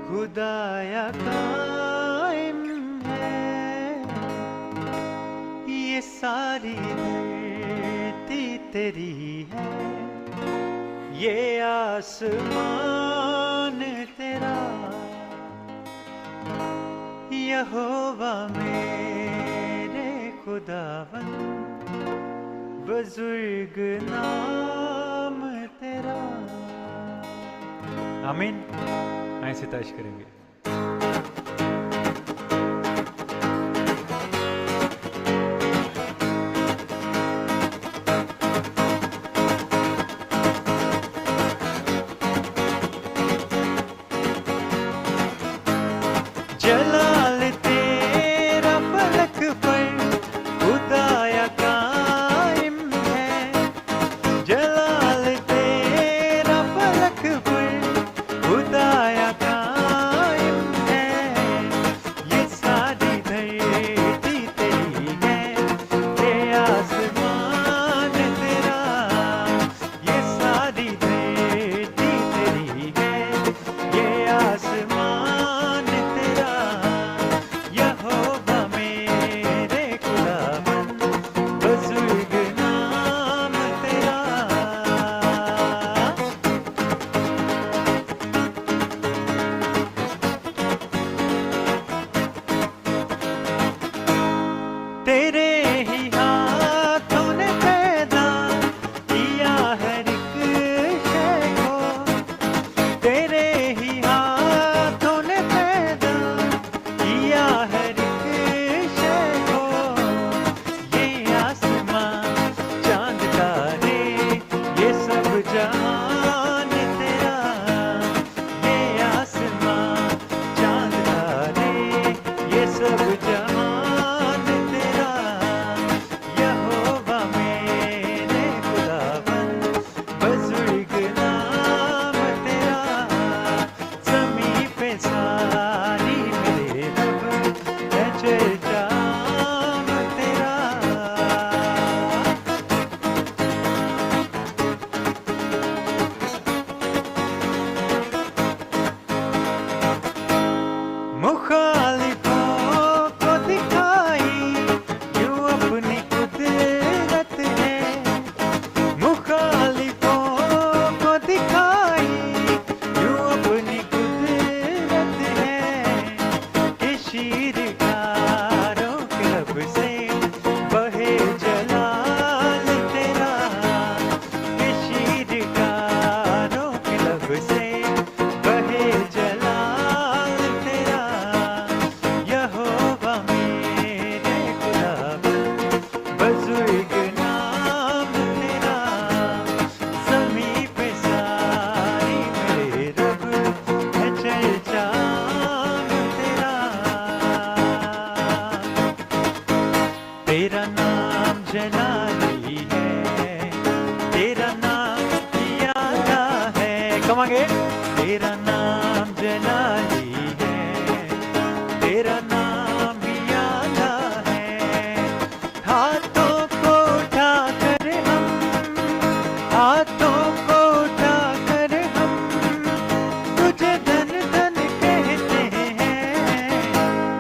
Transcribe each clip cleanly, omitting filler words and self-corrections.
खुदाया कायम है ये सारी धरती तेरी है, ये आसमान तेरा। यहोवा मेरे खुदावन बुजुर्ग नाम तेरा। आमीन। ऐसे ताश करेंगे। जलाल तेरा फलक पर खुदाया कायम है, जलाल तेरा फलक पर खुदाया कायम है। ये सारी धरती तेरी है, ये आसमान तेरा। ये सारी धरती तेरी है, ये आसमान तेरा। यहोवा मेरे खुदावन बुजुर्ग नाम तेरा। तेरे ही हाथों ने पैदा किया हर एक शय को, तेरे ही हाथों ने पैदा किया हर एक शय को। ये आसमां चांद तारे ये सब जहान तेरा। ये आसमां चांद तारे ये सब जहान तेरा। यहोवा मेरे खुदावन बुजुर्ग नाम तेरा। ज़मीं पे सारी मेरे रब है चर्चा तेरा। मुखालिफों को दिखाई यूं अपनी कुदरत है, मुखालिफों को दिखाई यूं अपनी कुदरत है। कि शीरकारों के लब से बहे जलाल तेरा। कि शीरकारों के लब से बहे जलाल तेरा। यहोवा मेरे खुदावन बुजुर्ग नाम तेरा। ज़मीं पे सारी मेरे रब है चर्चा तेरा। तेरा नाम जलाली है, तेरा नाम यादा है। कमांगे। तेरा नाम जलाली है, तेरा नाम यादा है। हाथों को उठाकर हम, हाथों को उठाकर हम तुझे धन धन कहते हैं।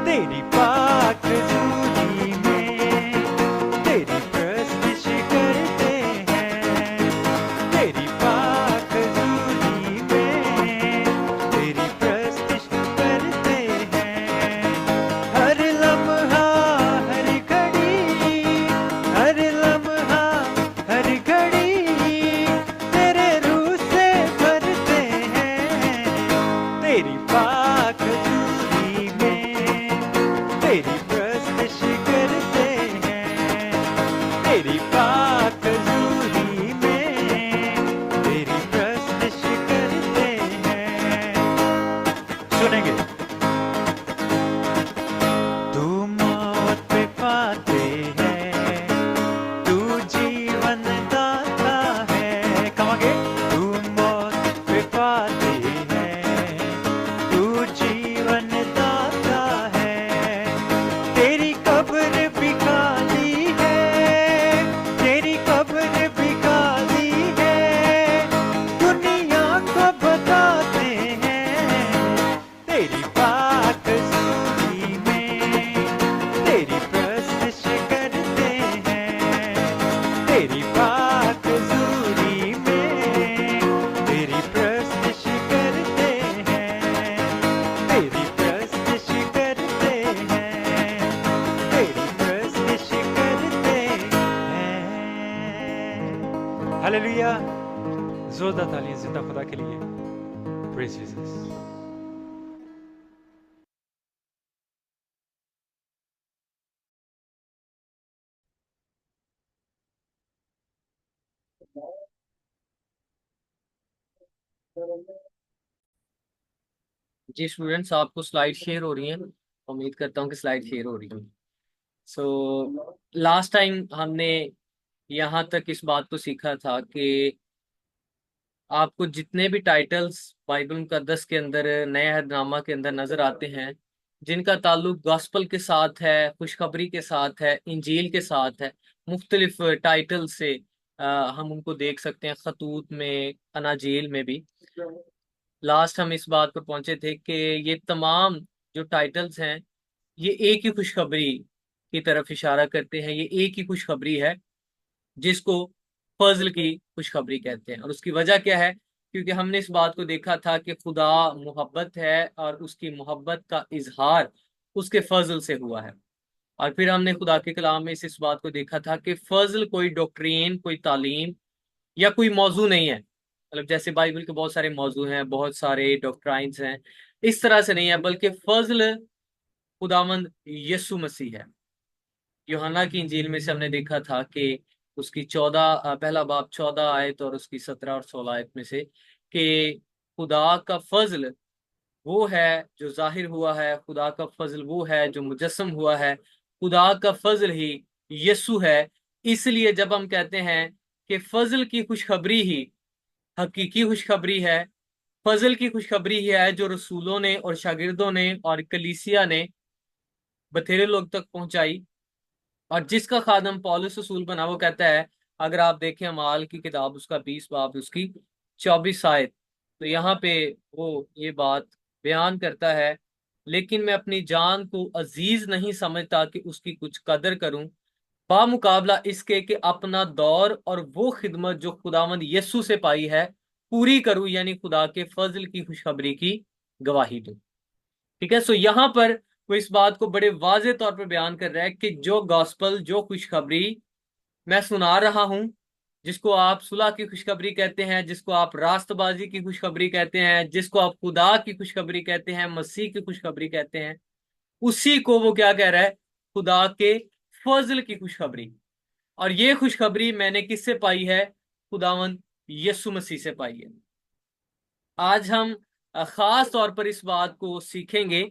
तेरी पाक हज़ूरी में तेरी प्रस्तुति करते हैं। तेरी पाक हज़ूरी में तेरी प्रस्तुति करते हैं। हर लम्हा हर घड़ी, हर लम्हा हर घड़ी तेरे रूह से भरते हैं। तेरी पाक हज़ूरी में तेरी प्रस्तुति करते हैं। तेरी पाक हज़ूरी में तेरी प्रस्तुति करते हैं। सुनेंगे। तू मौत पे फातेह है, तू जीवन दाता है। कमांगे। तू मौत पे फातेह है, तू जीवन दाता है। तेरी कब्र भी खाली है, तेरी कब्र भी खाली है। दुनिया को बताते हैं जोरदार तालियां जिंदा खुदा के लिए। Praise Jesus. जी स्टूडेंट्स, आपको स्लाइड शेयर हो रही है। उम्मीद करता हूँ कि स्लाइड शेयर हो रही है। सो लास्ट टाइम हमने यहाँ तक इस बात को सीखा था कि आपको जितने भी टाइटल्स बाइबल मुकद्दस के अंदर, नए अहदनामा के अंदर नजर आते हैं, जिनका ताल्लुक गॉस्पल के साथ है, खुशखबरी के साथ है, इंजील के साथ है, मुख्तलिफ टाइटल से हम उनको देख सकते हैं, खतूत में, अनाजील में भी। लास्ट हम इस बात पर पहुंचे थे कि ये तमाम जो टाइटल्स हैं, ये एक ही खुशखबरी की तरफ इशारा करते हैं। ये एक ही खुशखबरी है जिसको फजल की खुशखबरी कहते हैं। और उसकी वजह क्या है? क्योंकि हमने इस बात को देखा था कि खुदा मोहब्बत है और उसकी मोहब्बत का इजहार उसके फजल से हुआ है। और फिर हमने खुदा के कलाम में इस बात को देखा था कि फजल कोई डॉक्ट्रीन, कोई तालीम या कोई मौजू नहीं है। मतलब जैसे बाइबल के बहुत सारे मौजू हैं, बहुत सारे डॉक्ट्राइन्स हैं, इस तरह से नहीं है, बल्कि फजल खुदावंद यीशु मसीह है। यूहन्ना की इंजील में से हमने देखा था कि उसकी 14 पहला बाब 14 आयत और उसकी 17 और 16 आयत में से कि खुदा का फजल वो है जो जाहिर हुआ है, खुदा का फजल वो है जो मुजस्सम हुआ है, खुदा का फजल ही यीशु है। इसलिए जब हम कहते हैं कि फजल की खुशखबरी ही हकीकी खुशखबरी है, फजल की खुशखबरी ही है जो रसूलों ने और शागिर्दों ने और कलीसिया ने बथेरे लोग तक पहुंचाई, और जिसका खादम पौलुस रसूल बना, वो कहता है, अगर आप देखें अमाल की किताब उसका 20 बाब उसकी 24 आयत, तो यहाँ पे वो ये बात बयान करता है, लेकिन मैं अपनी जान को अजीज नहीं समझता कि उसकी कुछ कदर करूं, बामुकाबला इसके कि अपना दौर और वो खिदमत जो खुदावंद यीशु से पाई है पूरी करूं, यानी खुदा के फजल की खुशखबरी की गवाही दूं। ठीक है। सो यहाँ पर वो इस बात को बड़े वाजे तौर पर बयान कर रहा है कि जो गॉस्पल, जो खुशखबरी मैं सुना रहा हूं, जिसको आप सुलह की खुशखबरी कहते हैं, जिसको आप रास्तबाजी की खुशखबरी कहते हैं, जिसको आप खुदा की खुशखबरी कहते हैं, मसीह की खुशखबरी कहते हैं, उसी को वो क्या कह रहा है? खुदा के फजल की खुशखबरी। और ये खुशखबरी मैंने किससे पाई है? खुदावंद यीशु मसीह से पाई है। आज हम खास तौर पर इस बात को सीखेंगे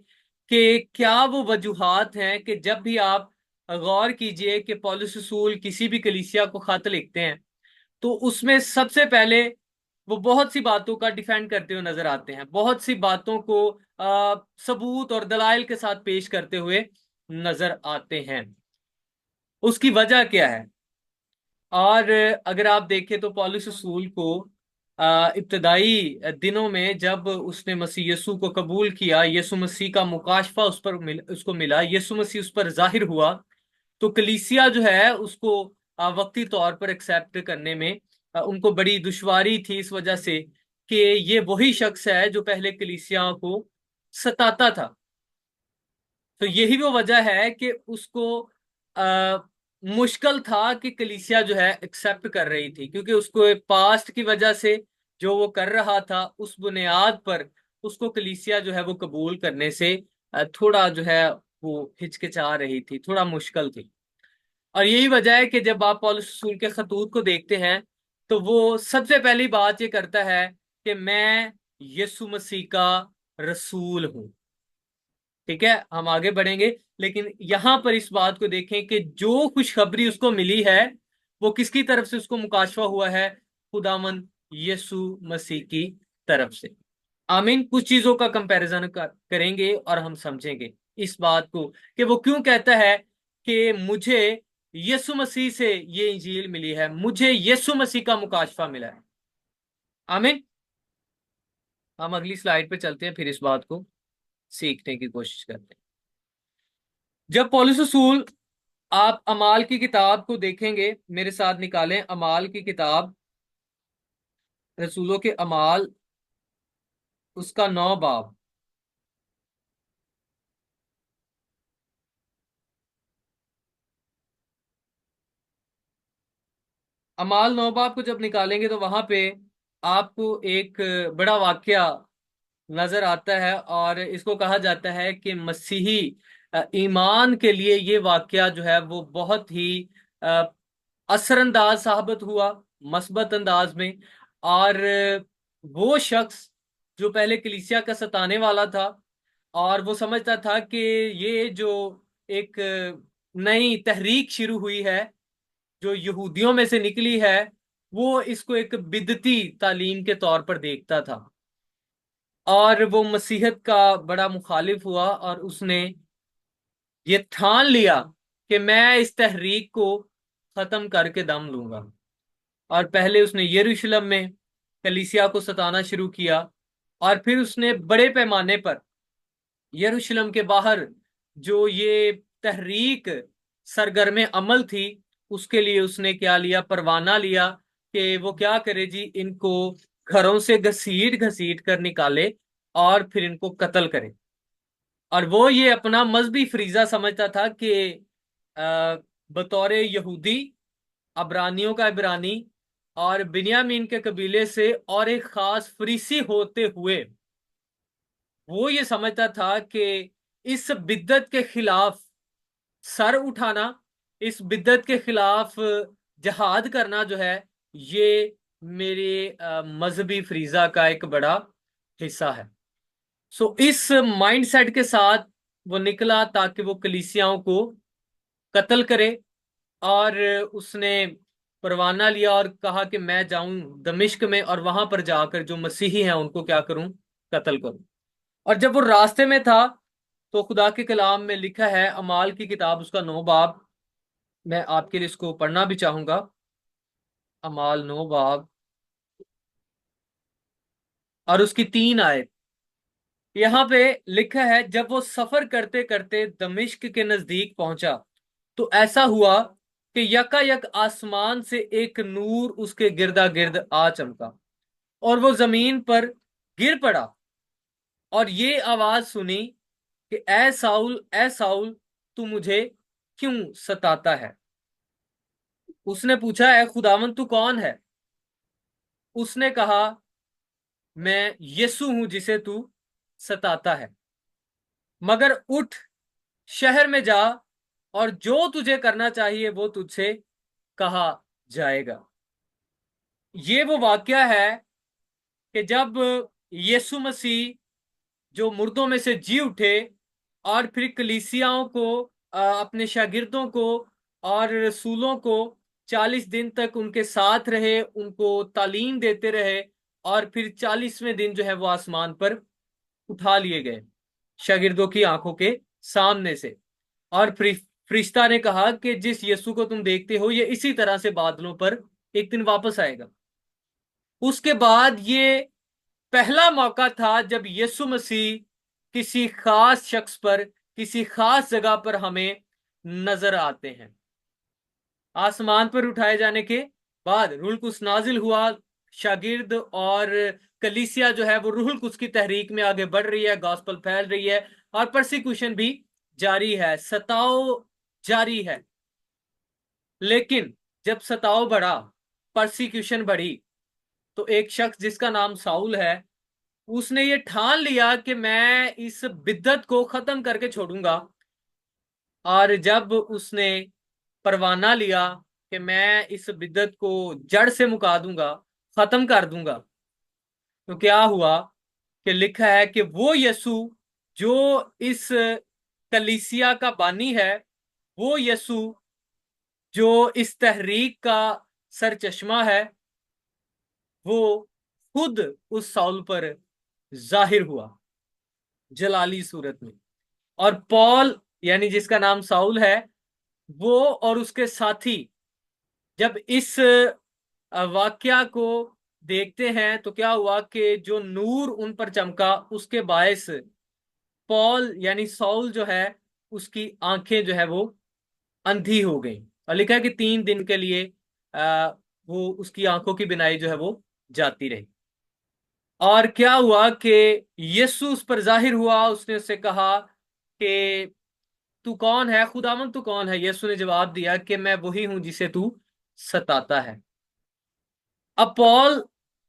कि क्या वो वजूहात हैं कि जब भी आप गौर कीजिए कि पौलुस रसूल किसी भी कलीसिया को खत लिखते हैं, तो उसमें सबसे पहले वो बहुत सी बातों का डिफेंड करते हुए नजर आते हैं, बहुत सी बातों को सबूत और दलाइल के साथ पेश करते हुए नजर आते हैं। उसकी वजह क्या है? और अगर आप देखें तो पौलुस रसूल को इब्तदाई दिनों में जब उसने मसीह यीशु को कबूल किया, यीशु मसीह का मुकाशफा उसको मिला, यीशु मसीह उस पर जाहिर हुआ, तो कलीसिया जो है उसको वक्ती तौर पर एक्सेप्ट करने में उनको बड़ी दुश्वारी थी, इस वजह से कि ये वही शख्स है जो पहले कलीसिया को सताता था। तो यही वो वजह है कि उसको आ, मुश्किल था कि कलीसिया जो है एक्सेप्ट कर रही थी, क्योंकि उसको पास्ट की वजह से जो वो कर रहा था उस बुनियाद पर उसको कलीसिया जो है वो कबूल करने से थोड़ा जो है वो हिचकिचा रही थी, थोड़ा मुश्किल थी। और यही वजह है कि जब आप पौलुस रसूल के खतूत को देखते हैं, तो वो सबसे पहली बात ये करता है कि मैं यीशु मसीह का रसूल हूं। ठीक है, हम आगे बढ़ेंगे, लेकिन यहां पर इस बात को देखें कि जो खुशखबरी उसको मिली है वो किसकी तरफ से उसको मुकाशवा हुआ है? खुदावंद यीशु मसीह की तरफ से। आमीन। कुछ चीजों का कंपैरिजन करेंगे और हम समझेंगे इस बात को कि वो क्यों कहता है कि मुझे यीशु मसीह से ये इंजील मिली है, मुझे यीशु मसीह का मुकाशफा मिला है। आमीन। हम अगली स्लाइड पे चलते हैं, फिर इस बात को सीखने की कोशिश करते हैं। जब पौलुस रसूल, आप अमाल की किताब को देखेंगे, मेरे साथ निकालें अमाल की किताब, रसूलों के अमाल, उसका 9 बाब। अमाल 9 बाब को जब निकालेंगे तो वहां पे आपको एक बड़ा वाकया नजर आता है, और इसको कहा जाता है कि मसीही ईमान के लिए ये वाकया जो है वो बहुत ही अ, असरअंदाज साबित हुआ, मस्बत अंदाज में। और वो शख्स जो पहले कलीसिया का सताने वाला था, और वो समझता था कि ये जो एक नई तहरीक शुरू हुई है, जो यहूदियों में से निकली है, वो इसको एक बिदती तालीम के तौर पर देखता था। और वो मसीहत का बड़ा मुखालिफ हुआ, और उसने ये ठान लिया कि मैं इस तहरीक को खत्म करके दम लूंगा। और पहले उसने यरूशलेम में कलीसिया को सताना शुरू किया, और फिर उसने बड़े पैमाने पर यरूशलेम के बाहर जो ये तहरीक सरगर्म अमल थी, उसके लिए उसने क्या लिया, परवाना लिया कि वो क्या करे जी, इनको घरों से घसीट घसीट कर निकाले और फिर इनको कत्ल करे। और वो ये अपना मजहबी फरीजा समझता था कि अ, बतौर यहूदी, अबरानियों का इब्रानी और बिन्यामीन के कबीले से और एक खास फरीसी होते हुए, वो ये समझता था कि इस बिद्दत के खिलाफ सर उठाना, इस बिद्दत के खिलाफ जहाद करना जो है, ये मेरे मजहबी फरीजा का एक बड़ा हिस्सा है। सो इस माइंडसेट के साथ वो निकला ताकि वो कलीसियाओं को कत्ल करे। और उसने परवाना लिया और कहा कि मैं जाऊं दमिश्क में, और वहां पर जाकर जो मसीही हैं उनको क्या करूं, कत्ल करूं। और जब वो रास्ते में था, तो खुदा के कलाम में लिखा है, अमाल की किताब उसका 9 बाब, मैं आपके लिए इसको पढ़ना भी चाहूंगा। अमाल 9 बाब और उसकी 3 आयत। यहाँ पे लिखा है, जब वो सफर करते करते दमिश्क के नजदीक पहुंचा, तो ऐसा हुआ कि यकायक आसमान से एक नूर उसके गिरदा गिर्द आ चमका, और वो जमीन पर गिर पड़ा। और ये आवाज सुनी कि ए साउल, ए साउल, तू मुझे क्यों सताता है। उसने पूछा, ए खुदावन तू कौन है। उसने कहा, मैं यीशु हूं जिसे तू सताता है। मगर उठ, शहर में जा, और जो तुझे करना चाहिए वो तुझसे कहा जाएगा। ये वो वाकया है कि जब यीशु मसीह जो मुर्दों में से जी उठे, और फिर कलीसियाओं को, अपने शागिर्दों को और रसूलों को 40 दिन तक उनके साथ रहे, उनको तालीम देते रहे, और फिर 40वें दिन जो है वो आसमान पर उठा लिए गए शागिर्दों की आंखों के सामने से। और फरिश्ता ने कहा कि जिस यीशु को तुम देखते हो, ये इसी तरह से बादलों पर एक दिन वापस आएगा। उसके बाद ये पहला मौका था जब यीशु मसीह किसी खास शख्स पर, किसी खास जगह पर हमें नजर आते हैं। आसमान पर उठाए जाने के बाद रूहुल कुद्स नाजिल हुआ, शागिर्द और कलीसिया जो है वो रूहुल कुद्स की तहरीक में आगे बढ़ रही है, गॉस्पल फैल रही है, और परसिक्यूशन भी जारी है, सताव जारी है। लेकिन जब सताव बढ़ा, परसिक्यूशन बढ़ी, तो एक शख्स जिसका नाम साउल है, उसने ये ठान लिया कि मैं इस बिद्दत को खत्म करके छोड़ूंगा। और जब उसने परवाना लिया कि मैं इस बिद्दत को जड़ से मुका दूंगा, खत्म कर दूंगा, तो क्या हुआ कि लिखा है कि वो यीशु जो इस कलीसिया का बानी है, वो यीशु जो इस तहरीक का सर चश्मा है, वो खुद उस साउल पर जाहिर हुआ जलाली सूरत में। और पॉल, यानी जिसका नाम साउल है, वो और उसके साथी जब इस वाकया को देखते हैं, तो क्या हुआ कि जो नूर उन पर चमका, उसके बायस पॉल यानी साउल जो है, उसकी आंखें जो है वो अंधी हो गई। और लिखा है कि 3 दिन के लिए वो उसकी आंखों की बिनाई जो है वो जाती रही। और क्या हुआ कि यीशु उस पर जाहिर हुआ, उसने उससे कहा कि तू कौन है खुदावन, तू कौन है। यीशु ने जवाब दिया कि मैं वही हूं जिसे तू सताता है। अब पॉल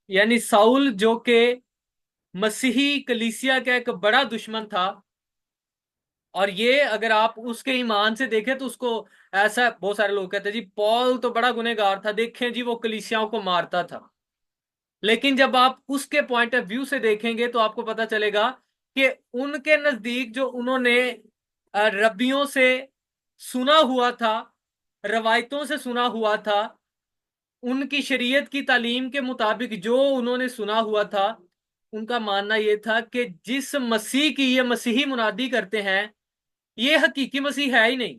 यानी साउल जो के मसीही कलीसिया का एक बड़ा दुश्मन था। और ये अगर आप उसके ईमान से देखें तो उसको, ऐसा बहुत सारे लोग कहते हैं जी पॉल तो बड़ा गुनहगार था, देखें जी वो कलीसियाओं को मारता था। लेकिन जब आप उसके पॉइंट ऑफ व्यू से देखेंगे तो आपको पता चलेगा कि उनके नजदीक जो उन्होंने रब्बियों से सुना हुआ था, रवायतों से सुना हुआ था, उनकी शरीयत की तालीम के मुताबिक जो उन्होंने सुना हुआ था, उनका मानना यह था कि जिस मसीह की ये मसीही मुनादी करते हैं, ये हकीकी मसीह है ही नहीं।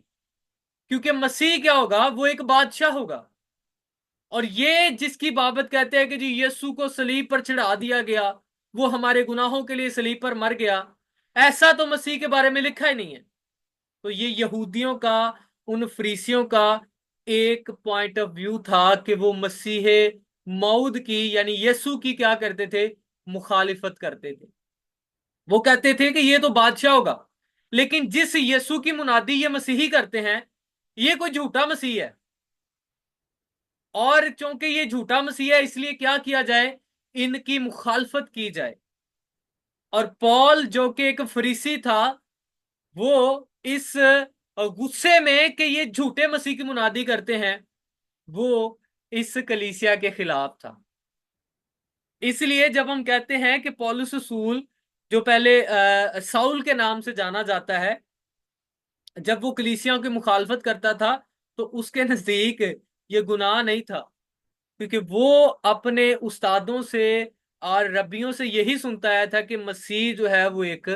क्योंकि मसीह क्या होगा, वो एक बादशाह होगा। और ये जिसकी बाबत कहते हैं कि जी यीशु को सलीब पर चढ़ा दिया गया, वो हमारे गुनाहों के लिए सलीब पर मर गया, ऐसा तो मसीह के बारे में लिखा ही नहीं है। तो ये यहूदियों का, उन फरीसियों का एक पॉइंट ऑफ व्यू था कि वो मसीह मौद की यानी यीशु की क्या करते थे, मुखालिफत करते थे। वो कहते थे कि ये तो बादशाह होगा। लेकिन जिस यीशु की मुनादी ये मसीही करते हैं, ये कोई झूठा मसीह है। और चूंकि ये झूठा मसीह है, इसलिए क्या किया जाए, इनकी मुखालफत की जाए। और पॉल जो कि एक फरीसी था, वो इस गुस्से में कि ये झूठे मसीह की मुनादी करते हैं, वो इस कलीसिया के खिलाफ था। इसलिए जब हम कहते हैं कि पौलुस रसूल, जो पहले साउल के नाम से जाना जाता है, जब वो कलीसियाओं की मुखालफत करता था, तो उसके नजदीक ये गुनाह नहीं था। क्योंकि वो अपने उस्तादों से और रब्बियों से यही सुनता आया था कि मसीह जो है वो एक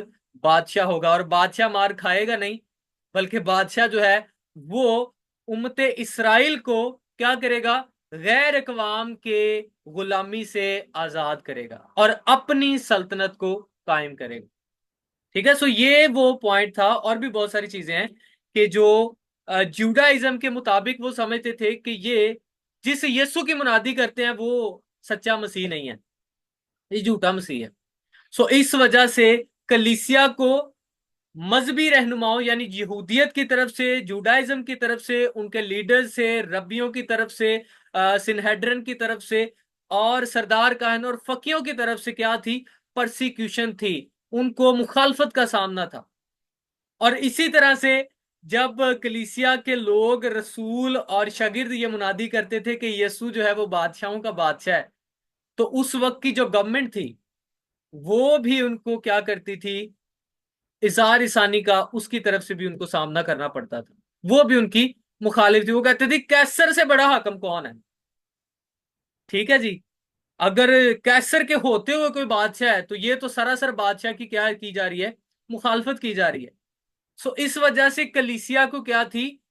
बादशाह होगा, और बादशाह मार खाएगा नहीं, बल्कि बादशाह जो है वो उम्मते इसराइल को क्या करेगा, गैर अकवाम के गुलामी से आजाद करेगा और अपनी सल्तनत को कायम करेगा। ठीक है, सो ये वो पॉइंट था। और भी बहुत सारी चीजें हैं कि जो जुडाइज्म के मुताबिक वो समझते थे कि ये जिस यीशु की मुनादी करते हैं वो सच्चा मसीह नहीं है, ये झूठा मसीह है। सो इस वजह से कलीसिया को मजहबी रहनुमाओं यानी यहूदियत की तरफ से, जुडाइज्म की तरफ से, उनके लीडर से, रब्बियों की तरफ से, सिनहेड्रन की तरफ से, और सरदार काहन और फकीयों की तरफ से क्या थी, परसिक्यूशन थी। उनको मुखालफत का सामना था। और इसी तरह से जब कलीसिया के लोग, रसूल और शागिर्द ये मुनादी करते थे कि यीशु जो है वो बादशाहों का बादशाह है, तो उस वक्त की जो गवर्नमेंट थी वो भी उनको क्या करती थी, इजार इसानी का उसकी तरफ से भी उनको सामना करना पड़ता था। वो भी उनकी मुखालिफ थी। वो कहते थे कैसर से बड़ा हाकम कौन है। ठीक है जी, अगर कैसर के होते हुए कोई बादशाह है, तो ये तो सरासर बादशाह की क्या की जा रही है, मुखालफत की जा रही है। सो इस वजह से कलीसिया को क्या थी,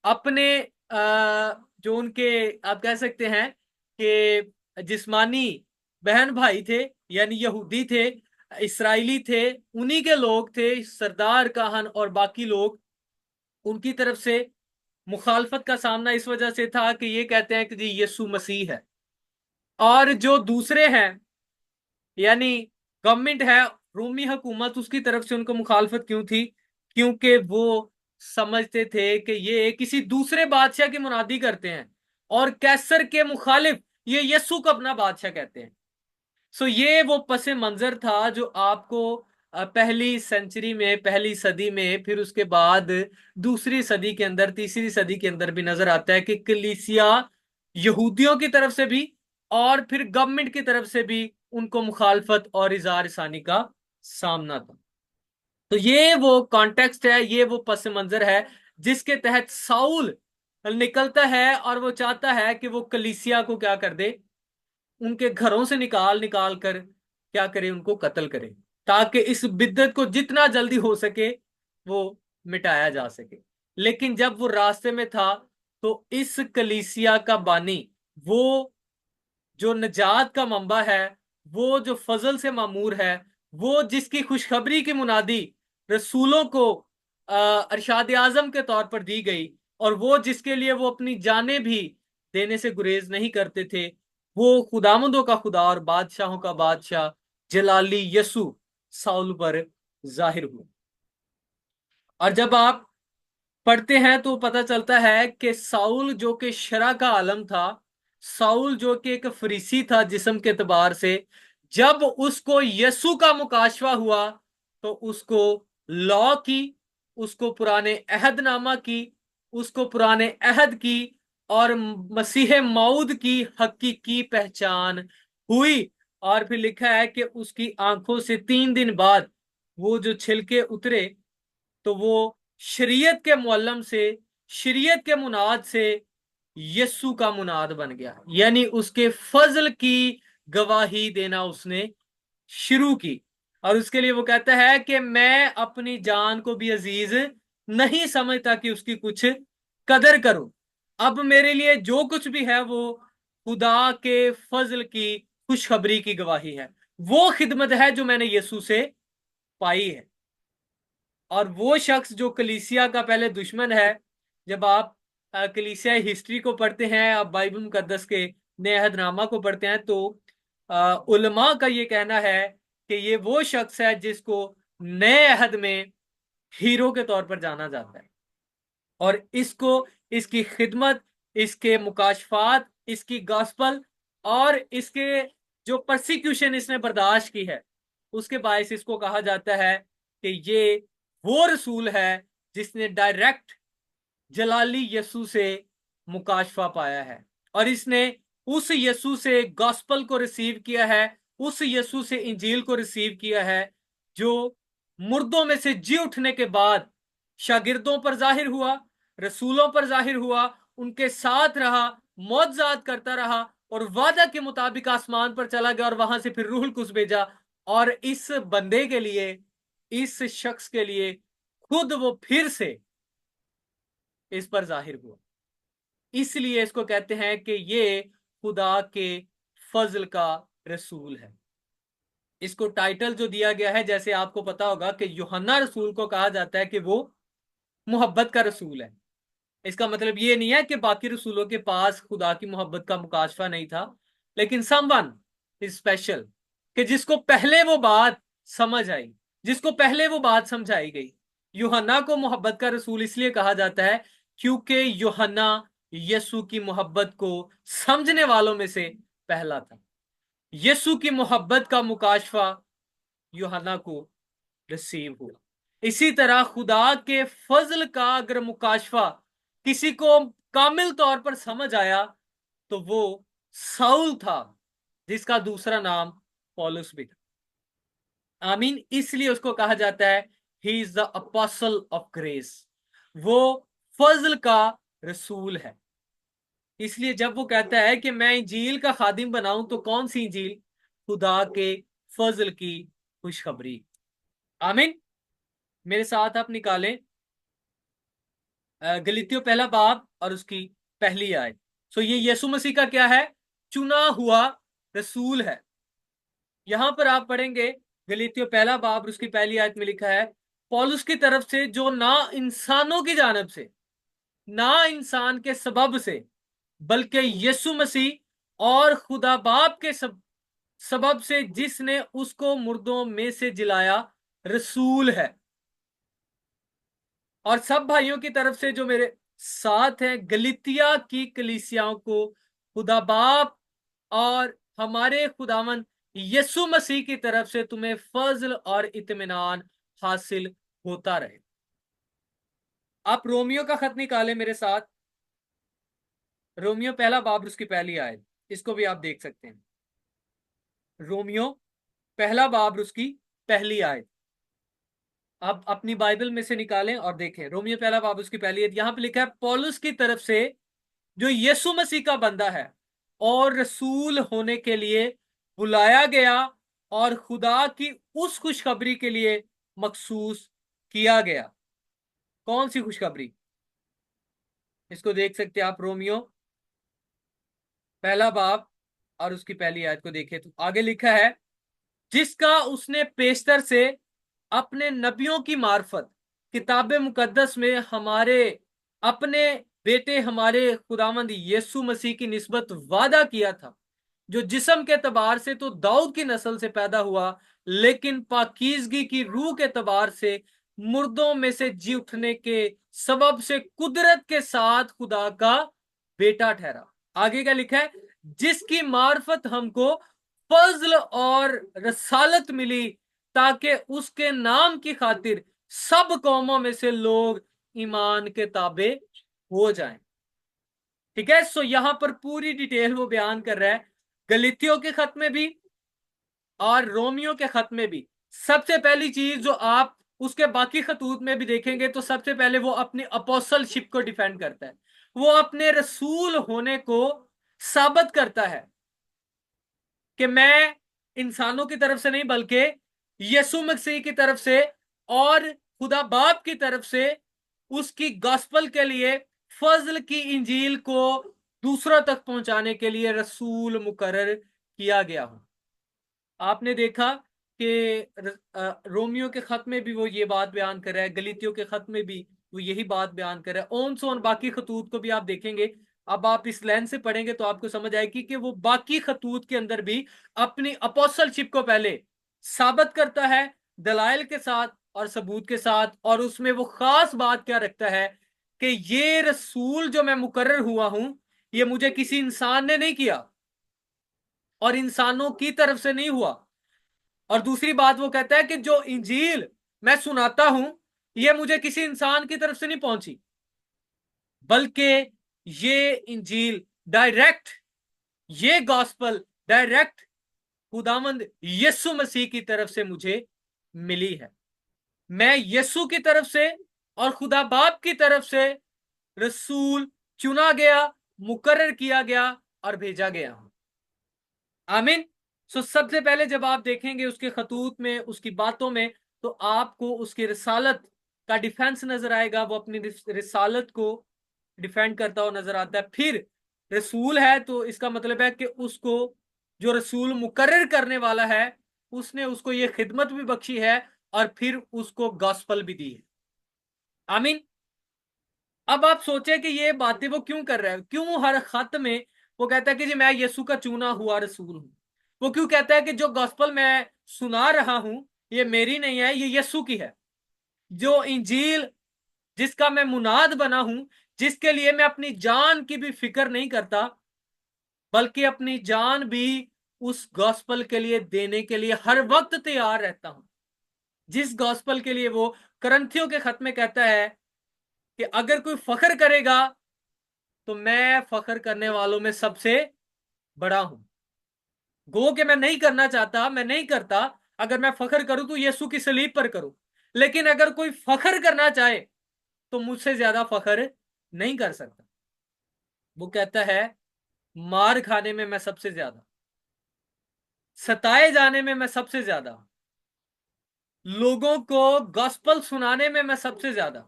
अपने जो उनके, आप कह सकते हैं कि जिस्मानी बहन भाई थे, यानी यहूदी थे, इसराइली थे, उन्हीं के लोग थे, सरदार काहन और बाकी लोग, उनकी तरफ से मुखालफत का सामना इस वजह से था कि ये कहते हैं कि जी यीशु मसीह है। और जो दूसरे हैं, यानी गवर्नमेंट है, रोमी हुकूमत, उसकी तरफ से उनको मुखालफत क्यों थी, क्योंकि वो समझते थे कि ये किसी दूसरे बादशाह की मुनादी करते हैं, और कैसर के मुखालिफ ये यीशु को अपना बादशाह कहते हैं। सो ये वो पस मंजर था जो आपको पहली सेंचुरी में, पहली सदी में, फिर उसके बाद दूसरी सदी के अंदर, तीसरी सदी के अंदर भी नजर आता है कि कलीसिया यहूदियों की तरफ से भी और फिर गवर्नमेंट की तरफ से भी उनको मुखालफत और इजार सानी का सामना था। तो ये वो कॉन्टेक्स्ट है, ये वो पस मंजर है जिसके तहत साउल निकलता है और वो चाहता है कि वो कलीसिया को क्या कर दे, उनके घरों से निकाल निकाल कर क्या करे, उनको कत्ल करे, ताकि इस बिद्दत को जितना जल्दी हो सके वो मिटाया जा सके। लेकिन जब वो रास्ते में था, तो इस कलीसिया का बानी, वो जो नजात का मंबा है, वो जो फजल से मामूर है, वो जिसकी खुशखबरी की मुनादी रसूलों को अरशाद आजम के तौर पर दी गई, और वो जिसके लिए वो अपनी जानें भी देने से गुरेज नहीं करते थे, वो खुदामंदों का खुदा और बादशाहों का बादशाह जलाली यसु साउल पर जाहिर हुआ। और जब आप पढ़ते हैं तो पता चलता है कि साउल जो कि शरा का आलम था, साउल जो कि एक फरीसी था जिस्म के एतबार से, जब उसको यीशु का मुकाशवा हुआ तो उसको लॉ की, उसको पुराने अहदनामा की, उसको पुराने अहद की और मसीह मऊद की हकीकी पहचान हुई। और फिर लिखा है कि उसकी आंखों से 3 दिन बाद वो जो छिलके उतरे, तो वो शरीयत के मुअल्लम से, शरीयत के मुनाद से यस्सु का मुनाद बन गया, यानी उसके फजल की गवाही देना उसने शुरू की। और उसके लिए वो कहता है कि मैं अपनी जान को भी अजीज नहीं समझता कि उसकी कुछ कदर करूं। अब मेरे लिए जो कुछ भी है वो खुदा के फजल की खुशखबरी की गवाही है, वो खिदमत है जो मैंने यीशु से पाई है। और वो शख्स जो कलीसिया का पहले दुश्मन है, जब आप कलीसिया हिस्ट्री को पढ़ते हैं, आप बाइबल मुकद्दस के नए अहदनामा को पढ़ते हैं, तो उलमा का ये कहना है कि ये वो शख्स है जिसको नए अहद में हीरो के तौर पर जाना जाता है। और इसको, इसकी खिदमत, इसके मुकाशफात, इसकी गॉस्पल और इसके जो परसिक्यूशन इसने बर्दाश्त की है, उसके बायस इसको कहा जाता है कि ये वो रसूल है जिसने डायरेक्ट जलाली यसु से मुकाशफा पाया है। और इसने उस यसु से गॉस्पल को रिसीव किया है, उस यसु से इंजील को रिसीव किया है, जो मुर्दों में से जी उठने के बाद शागिर्दों पर जाहिर हुआ, रसूलों पर जाहिर हुआ, उनके साथ रहा, मौजजात करता रहा और वादा के मुताबिक आसमान पर चला गया और वहां से फिर रूहुल कुद्स भेजा। और इस बंदे के लिए, इस शख्स के लिए खुद वो फिर से इस पर जाहिर हुआ। इसलिए इसको कहते हैं कि ये खुदा के फजल का रसूल है। इसको टाइटल जो दिया गया है, जैसे आपको पता होगा कि यूहन्ना रसूल को कहा जाता है कि वो मोहब्बत का रसूल है। इसका मतलब ये नहीं है कि बाकी रसूलों के पास खुदा की मोहब्बत का मुकाशफा नहीं था, लेकिन समवन इज स्पेशल, कि जिसको पहले वो बात समझ आई, जिसको पहले वो बात समझाई गई। यूहन्ना को मोहब्बत का रसूल इसलिए कहा जाता है क्योंकि यूहन्ना यीशु की मोहब्बत को समझने वालों में से पहला था। यीशु की मोहब्बत का मुकाशफा यूहन्ना को रिसीव हुआ। इसी तरह खुदा के फजल का अगर मुकाशफा किसी को कामिल तौर पर समझ आया तो वो साउल था, जिसका दूसरा नाम पौलुस भी था। आमीन। इसलिए उसको कहा जाता है he is the apostle of grace, वो फजल का रसूल है। इसलिए जब वो कहता है कि मैं इंजील का खादिम बनाऊं, तो कौन सी इंजील? खुदा के फजल की खुशखबरी। आमीन। मेरे साथ आप निकालें गलीतियों पहला बाब और उसकी पहली आयत। सो ये यीशु मसीह का क्या है? चुना हुआ रसूल है। यहां पर आप पढ़ेंगे गलीतियों पहला बाब और उसकी पहली आयत में लिखा है, पौलुस की तरफ से, जो ना इंसानों की जानब से, ना इंसान के सबब से, बल्कि यीशु मसीह और खुदा बाप के सबब से, जिसने उसको मुर्दों में से जिलाया, रसूल है। और सब भाइयों की तरफ से जो मेरे साथ हैं, गलितिया की कलीसियाओं को खुदा बाप और हमारे खुदावन यीशु मसीह की तरफ से तुम्हें फजल और इत्मीनान हासिल होता रहे। आप रोमियो का खत निकालें मेरे साथ। रोमियो पहला बाब उसकी पहली आयत, इसको भी आप देख सकते हैं। रोमियो पहला बाब उसकी पहली आयत आप अपनी बाइबल में से निकालें और देखें। रोमियो पहला बाब उसकी पहली आयत, यहां पे लिखा है, पौलुस की तरफ से, जो यीशु मसीह का बंदा है और रसूल होने के लिए बुलाया गया और खुदा की उस खुशखबरी के लिए मखसूस किया गया। कौन सी खुशखबरी? इसको देख सकते हैं आप, रोमियो पहला बाब और उसकी पहली आयत को देखें तो आगे लिखा है, जिसका उसने पेशतर से अपने नबियों की मार्फत किताब मुकद्दस में हमारे अपने बेटे, हमारे खुदावंद यीशु मसीह की निस्बत वादा किया था, जो जिस्म के तबार से तो दाऊद की नस्ल से पैदा हुआ, लेकिन पाकीजगी की रूह के तबार से मुर्दों में से जी उठने के सबब से कुदरत के साथ खुदा का बेटा ठहरा। आगे क्या लिखा है? जिसकी मार्फत हमको फजल और रसालत मिली, ताकि उसके नाम की खातिर सब कौमों में से लोग ईमान के ताबे हो जाएं। ठीक है, सो यहां पर पूरी डिटेल वो बयान कर रहा है, गलीतियों के खत में भी और रोमियो के खत में भी। सबसे पहली चीज जो आप उसके बाकी खतूत में भी देखेंगे, तो सबसे पहले वो अपनी अपोस्टलशिप को डिफेंड करता है, वो अपने रसूल होने को साबित करता है कि मैं इंसानों की तरफ से नहीं बल्कि यीशु मसीह की तरफ से और खुदा बाप की तरफ से उसकी गॉस्पल के लिए, फजल की इंजील को दूसरों तक पहुंचाने के लिए रसूल मुकर्रर किया गया हूं। आपने देखा कि रोमियो के खत में भी वो ये बात बयान कर रहा है, गलीतियों के खत में भी वो यही बात बयान कर रहा है, ओन सोन बाकी खतूत को भी आप देखेंगे। अब आप इस लाइन से पढ़ेंगे तो आपको समझ आएगी कि वो बाकी खतूत के अंदर भी अपनी अपोस्टलशिप को पहले साबित करता है दलाइल के साथ और सबूत के साथ, और उसमें वो खास बात क्या रखता है कि ये रसूल जो मैं मुकर्रर हुआ हूं, ये मुझे किसी इंसान ने नहीं किया और इंसानों की तरफ से नहीं हुआ। और दूसरी बात वो कहता है कि जो इंजील मैं सुनाता हूं, ये मुझे किसी इंसान की तरफ से नहीं पहुंची, बल्कि ये इंजील डायरेक्ट, ये गॉस्पल डायरेक्ट खुदावंद यीशु मसीह की तरफ से मुझे मिली है। मैं यीशु की तरफ से और खुदा बाप की तरफ से रसूल चुना गया, मुकर्रर किया गया और भेजा गया हूं। आमीन। सो सबसे पहले जब आप देखेंगे उसके खतूत में, उसकी बातों में, तो आपको उसकी रिसालत का डिफेंस नजर आएगा, वो अपनी रिसालत को डिफेंड करता हुआ नजर आता है। फिर रसूल है तो इसका मतलब है कि उसको जो रसूल मुकर्रर करने वाला है, उसने उसको ये खिदमत भी बख्शी है और फिर उसको गॉस्पल भी दी है। आमीन। अब आप सोचे कि ये बातें वो क्यों कर रहा है, क्यों हर खत में वो कहता है कि जी मैं यीशु का चुना हुआ रसूल हूं। वो क्यों कहता है कि जो गॉस्पल मैं सुना रहा हूं ये मेरी नहीं है, ये यीशु की है। जो इंजील जिसका मैं मुनाद बना हूं, जिसके लिए मैं अपनी जान की भी फिक्र नहीं करता, बल्कि अपनी जान भी उस गॉस्पल के लिए देने के लिए हर वक्त तैयार रहता हूं। जिस गॉस्पल के लिए वो करंथियों के खत में कहता है कि अगर कोई फख्र करेगा तो मैं फख्र करने वालों में सबसे बड़ा हूं। गो कि मैं नहीं करना चाहता, मैं नहीं करता। अगर मैं फख्र करूं तो यीशु की सलीब पर करूं, लेकिन अगर कोई फख्र करना चाहे तो मुझसे ज्यादा फख्र नहीं कर सकता। वो कहता है मार खाने में मैं सबसे ज्यादा, सताए जाने में मैं सबसे ज्यादा, लोगों को गॉस्पल सुनाने में मैं सबसे ज्यादा।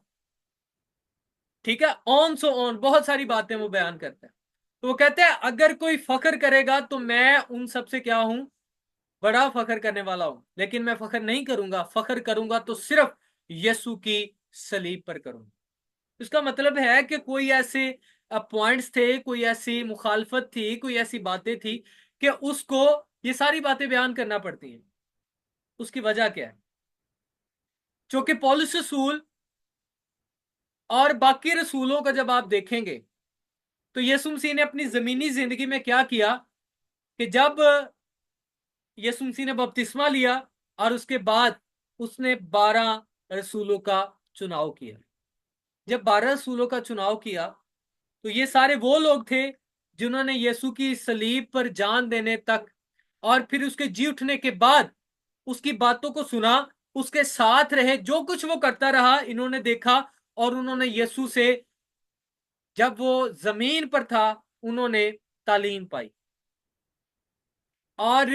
ठीक है, ऑन सो ऑन बहुत सारी बातें वो बयान करते हैं। तो वो कहते हैं अगर कोई फख्र करेगा तो मैं उन सबसे क्या हूं, बड़ा फख्र करने वाला हूं। लेकिन मैं फख्र नहीं करूंगा, फख्र करूंगा तो सिर्फ यीशु की सलीब पर करूंगा। इसका मतलब है कि कोई ऐसे पॉइंट्स थे, कोई ऐसी मुखालफत थी, कोई ऐसी बातें थी कि उसको ये सारी बातें बयान करना पड़ती हैं। उसकी वजह क्या है? क्योंकि पौलुस रसूल और बाकी रसूलों का जब आप देखेंगे तो यीशु मसीह ने अपनी जमीनी जिंदगी में क्या किया कि जब यीशु मसीह ने बपतिस्मा लिया और उसके बाद उसने 12 रसूलों का चुनाव किया। जब 12 रसूलों का चुनाव किया तो ये सारे वो लोग थे जिन्होंने यीशु की सलीब पर जान देने तक और फिर उसके जी उठने के बाद उसकी बातों को सुना, उसके साथ रहे, जो कुछ वो करता रहा इन्होंने देखा। और उन्होंने यीशु से जब वो जमीन पर था उन्होंने तालीम पाई। और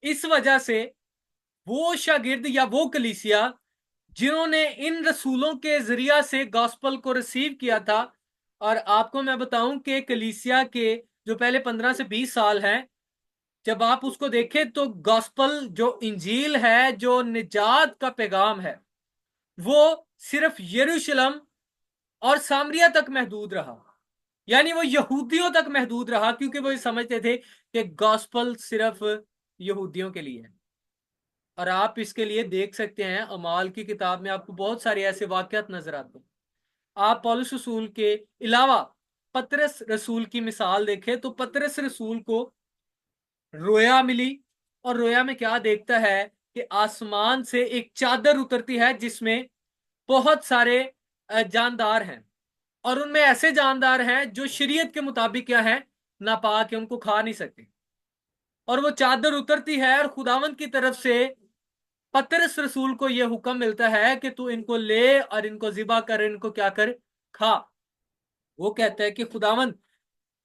इस वजह से वो शागिर्द या वो कलीसिया जिन्होंने इन रसूलों के जरिया से गॉस्पल को रिसीव किया था, और आपको मैं बताऊं कि कलीसिया के जो पहले 15 से 20 साल हैं, जब आप उसको देखें तो गॉस्पल जो इंजील है, जो निजात का पैगाम है, वो सिर्फ यरूशलेम और सामरिया तक महदूद रहा। यानी वो यहूदियों तक महदूद रहा, क्योंकि वो ये समझते थे कि गॉस्पल सिर्फ यहूदियों के लिए है। और आप इसके लिए देख सकते हैं अमाल की किताब में आपको बहुत सारे ऐसे वाकयात नजर आते हैं। आप पौलुस रसूल के अलावा पतरस रसूल की मिसाल देखें तो पतरस रसूल को रोया मिली, और रोया में क्या देखता है कि आसमान से एक चादर उतरती है जिसमें बहुत सारे जानदार हैं, और उनमें ऐसे जानदार हैं जो शरीयत के मुताबिक क्या है, नापाक है, उनको खा नहीं सकते। और वो चादर उतरती है और खुदावंद की तरफ से पतरस रसूल को यह हुक्म मिलता है कि तू इनको ले और इनको जिबा कर, इनको क्या कर, खा। वो कहता है कि खुदावंद,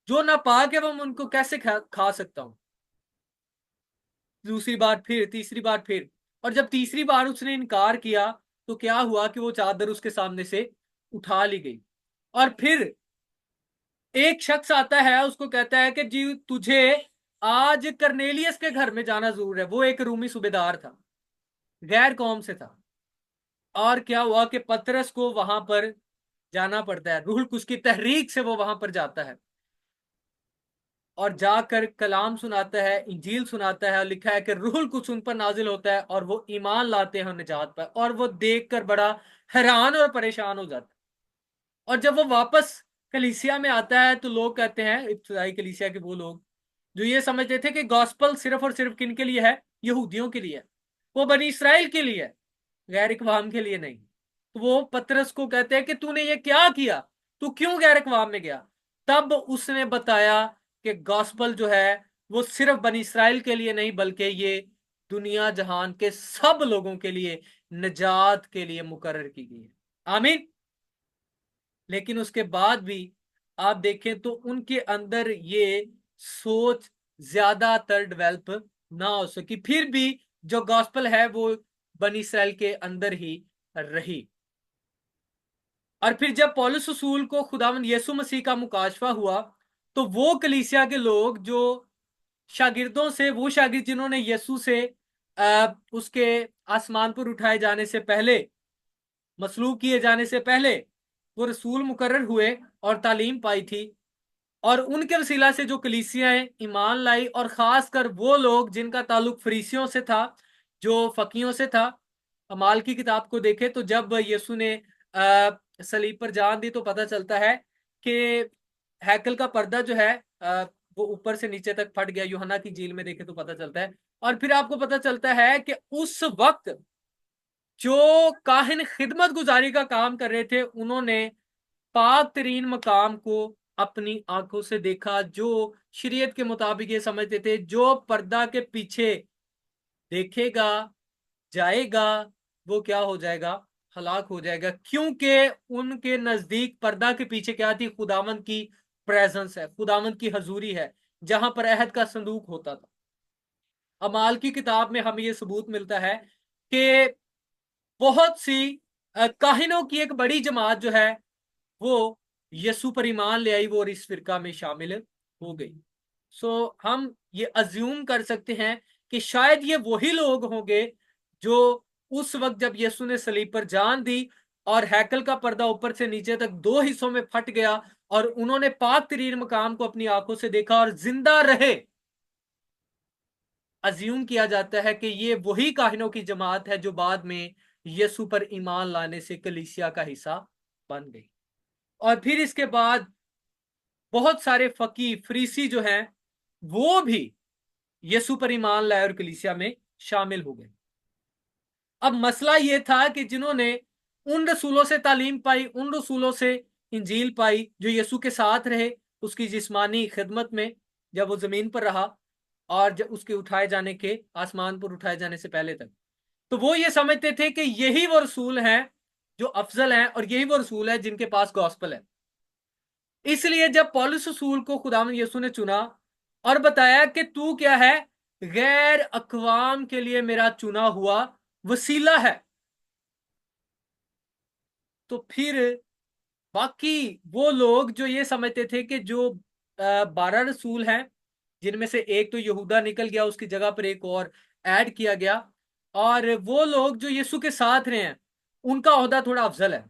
जो नापाक है वो मैं उनको कैसे खा सकता हूं। दूसरी बार फिर, तीसरी बार फिर, और जब तीसरी बार उसने इनकार किया तो क्या हुआ कि वो चादर उसके सामने से उठा ली गई। और फिर एक शख्स आता है, उसको कहता है कि जी तुझे आज करनेलियस के घर में जाना जरूर है। वो एक रूमी सूबेदार था, गैर कौम से था। और क्या हुआ कि पतरस को वहां पर जाना पड़ता है, रूहुल कुछ की तहरीक से वो वहां पर जाता है और जाकर कलाम सुनाता है, इंजील सुनाता है। और लिखा है कि रूहुल कुछ उन पर नाजिल होता है और वो ईमान लाते हैं निजात पर, और वो देखकर बड़ा हैरान और परेशान हो जाता है। और जब वो वापस कलीसिया में आता है तो लोग कहते हैं, इब्तिदाई कलीसिया के वो लोग जो ये समझते थे कि गॉस्पल सिर्फ और सिर्फ किन के लिए है, यहूदियों के लिए है, वो बनी इसराइल के लिए है, गैर इकवाम के लिए नहीं। तो वो पतरस को कहते हैं कि तूने ये क्या किया, तू क्यों गैर इकवाम में गया। तब उसने बताया कि गॉस्पल जो है वो सिर्फ बनी इसराइल के लिए नहीं, बल्कि ये दुनिया जहान के सब लोगों के लिए निजात के लिए मुकर्रर की गई है। आमीन। लेकिन उसके बाद भी आप देखें तो उनके अंदर ये सोच ज्यादातर डेवलप ना हो सकी, फिर भी जो गॉस्पल है वो बनी इसराइल के अंदर ही रही। और फिर जब पौलुस रसूल को खुदावंद यीशु मसीह का मुकाशफा हुआ तो वो कलीसिया के लोग जो शागिर्दों से, वो शागिर्द जिन्होंने यीशु से उसके आसमान पर उठाए जाने से पहले, मसलूब किए जाने से पहले वो रसूल मुकर्रर हुए और तालीम पाई थी, और उनके वसीला से जो कलीसियाएं ईमान लाई, और खासकर वो लोग जिनका ताल्लुक फरीसियों से था, जो फकीयों से था। अमाल की किताब को देखें तो जब यीशु ने सलीब पर जान दी तो पता चलता है कि हैकल का पर्दा जो है वो ऊपर से नीचे तक फट गया। यूहन्ना की झील में देखे तो पता चलता है। और फिर आपको पता चलता है कि उस वक्त जो काहिन खिदमत गुजारी का काम कर रहे थे, उन्होंने पाक तरीन मकाम को अपनी आंखों से देखा, जो शरीयत के मुताबिक ये समझते थे जो पर्दा के पीछे देखेगा जाएगा वो क्या हो जाएगा, हलाक हो जाएगा। क्योंकि उनके नजदीक पर्दा के पीछे क्या थी, खुदावंद की प्रेजेंस है, खुदावंद की हजूरी है, जहां पर अहद का संदूक होता था। अमाल की किताब में हमें यह सबूत मिलता है कि बहुत सी काहिनों की एक बड़ी जमात जो है वो यीशु पर ईमान ले आई, वो और इस फिरका में शामिल हो गई। हम ये अज्यूम कर सकते हैं कि शायद ये वही लोग होंगे जो उस वक्त जब यीशु ने सलीब पर जान दी और हैकल का पर्दा ऊपर से नीचे तक दो हिस्सों में फट गया और उन्होंने पाक तरीन मकाम को अपनी आंखों से देखा और जिंदा रहे। अज्यूम किया जाता है कि ये वही काहिनों की जमात है जो बाद में यीशु पर ईमान लाने से कलीसिया का हिस्सा बन गई। और फिर इसके बाद बहुत सारे फकी फरीसी जो हैं वो भी यीशु पर ईमान लाए और कलीसिया में शामिल हो गए। अब मसला ये था कि जिन्होंने उन रसूलों से तालीम पाई, उन रसूलों से इंजील पाई जो यीशु के साथ रहे उसकी जिस्मानी खिदमत में, जब वो जमीन पर रहा और जब उसके उठाए जाने के, आसमान पर उठाए जाने से पहले तक, तो वो ये समझते थे कि यही वो रसूल हैं जो अफजल हैं और यही वो रसूल है जिनके पास गॉस्पल है। इसलिए जब पौलुस रसूल को खुदावंद यीशु ने चुना और बताया कि तू क्या है, गैर अकवाम के लिए मेरा चुना हुआ वसीला है, तो फिर बाकी वो लोग जो ये समझते थे कि जो 12 रसूल हैं जिनमें से एक तो यहूदा निकल गया, उसकी जगह पर एक और ऐड किया गया, और वो लोग जो यीशु के साथ रहे हैं उनका ओहदा थोड़ा अफजल है,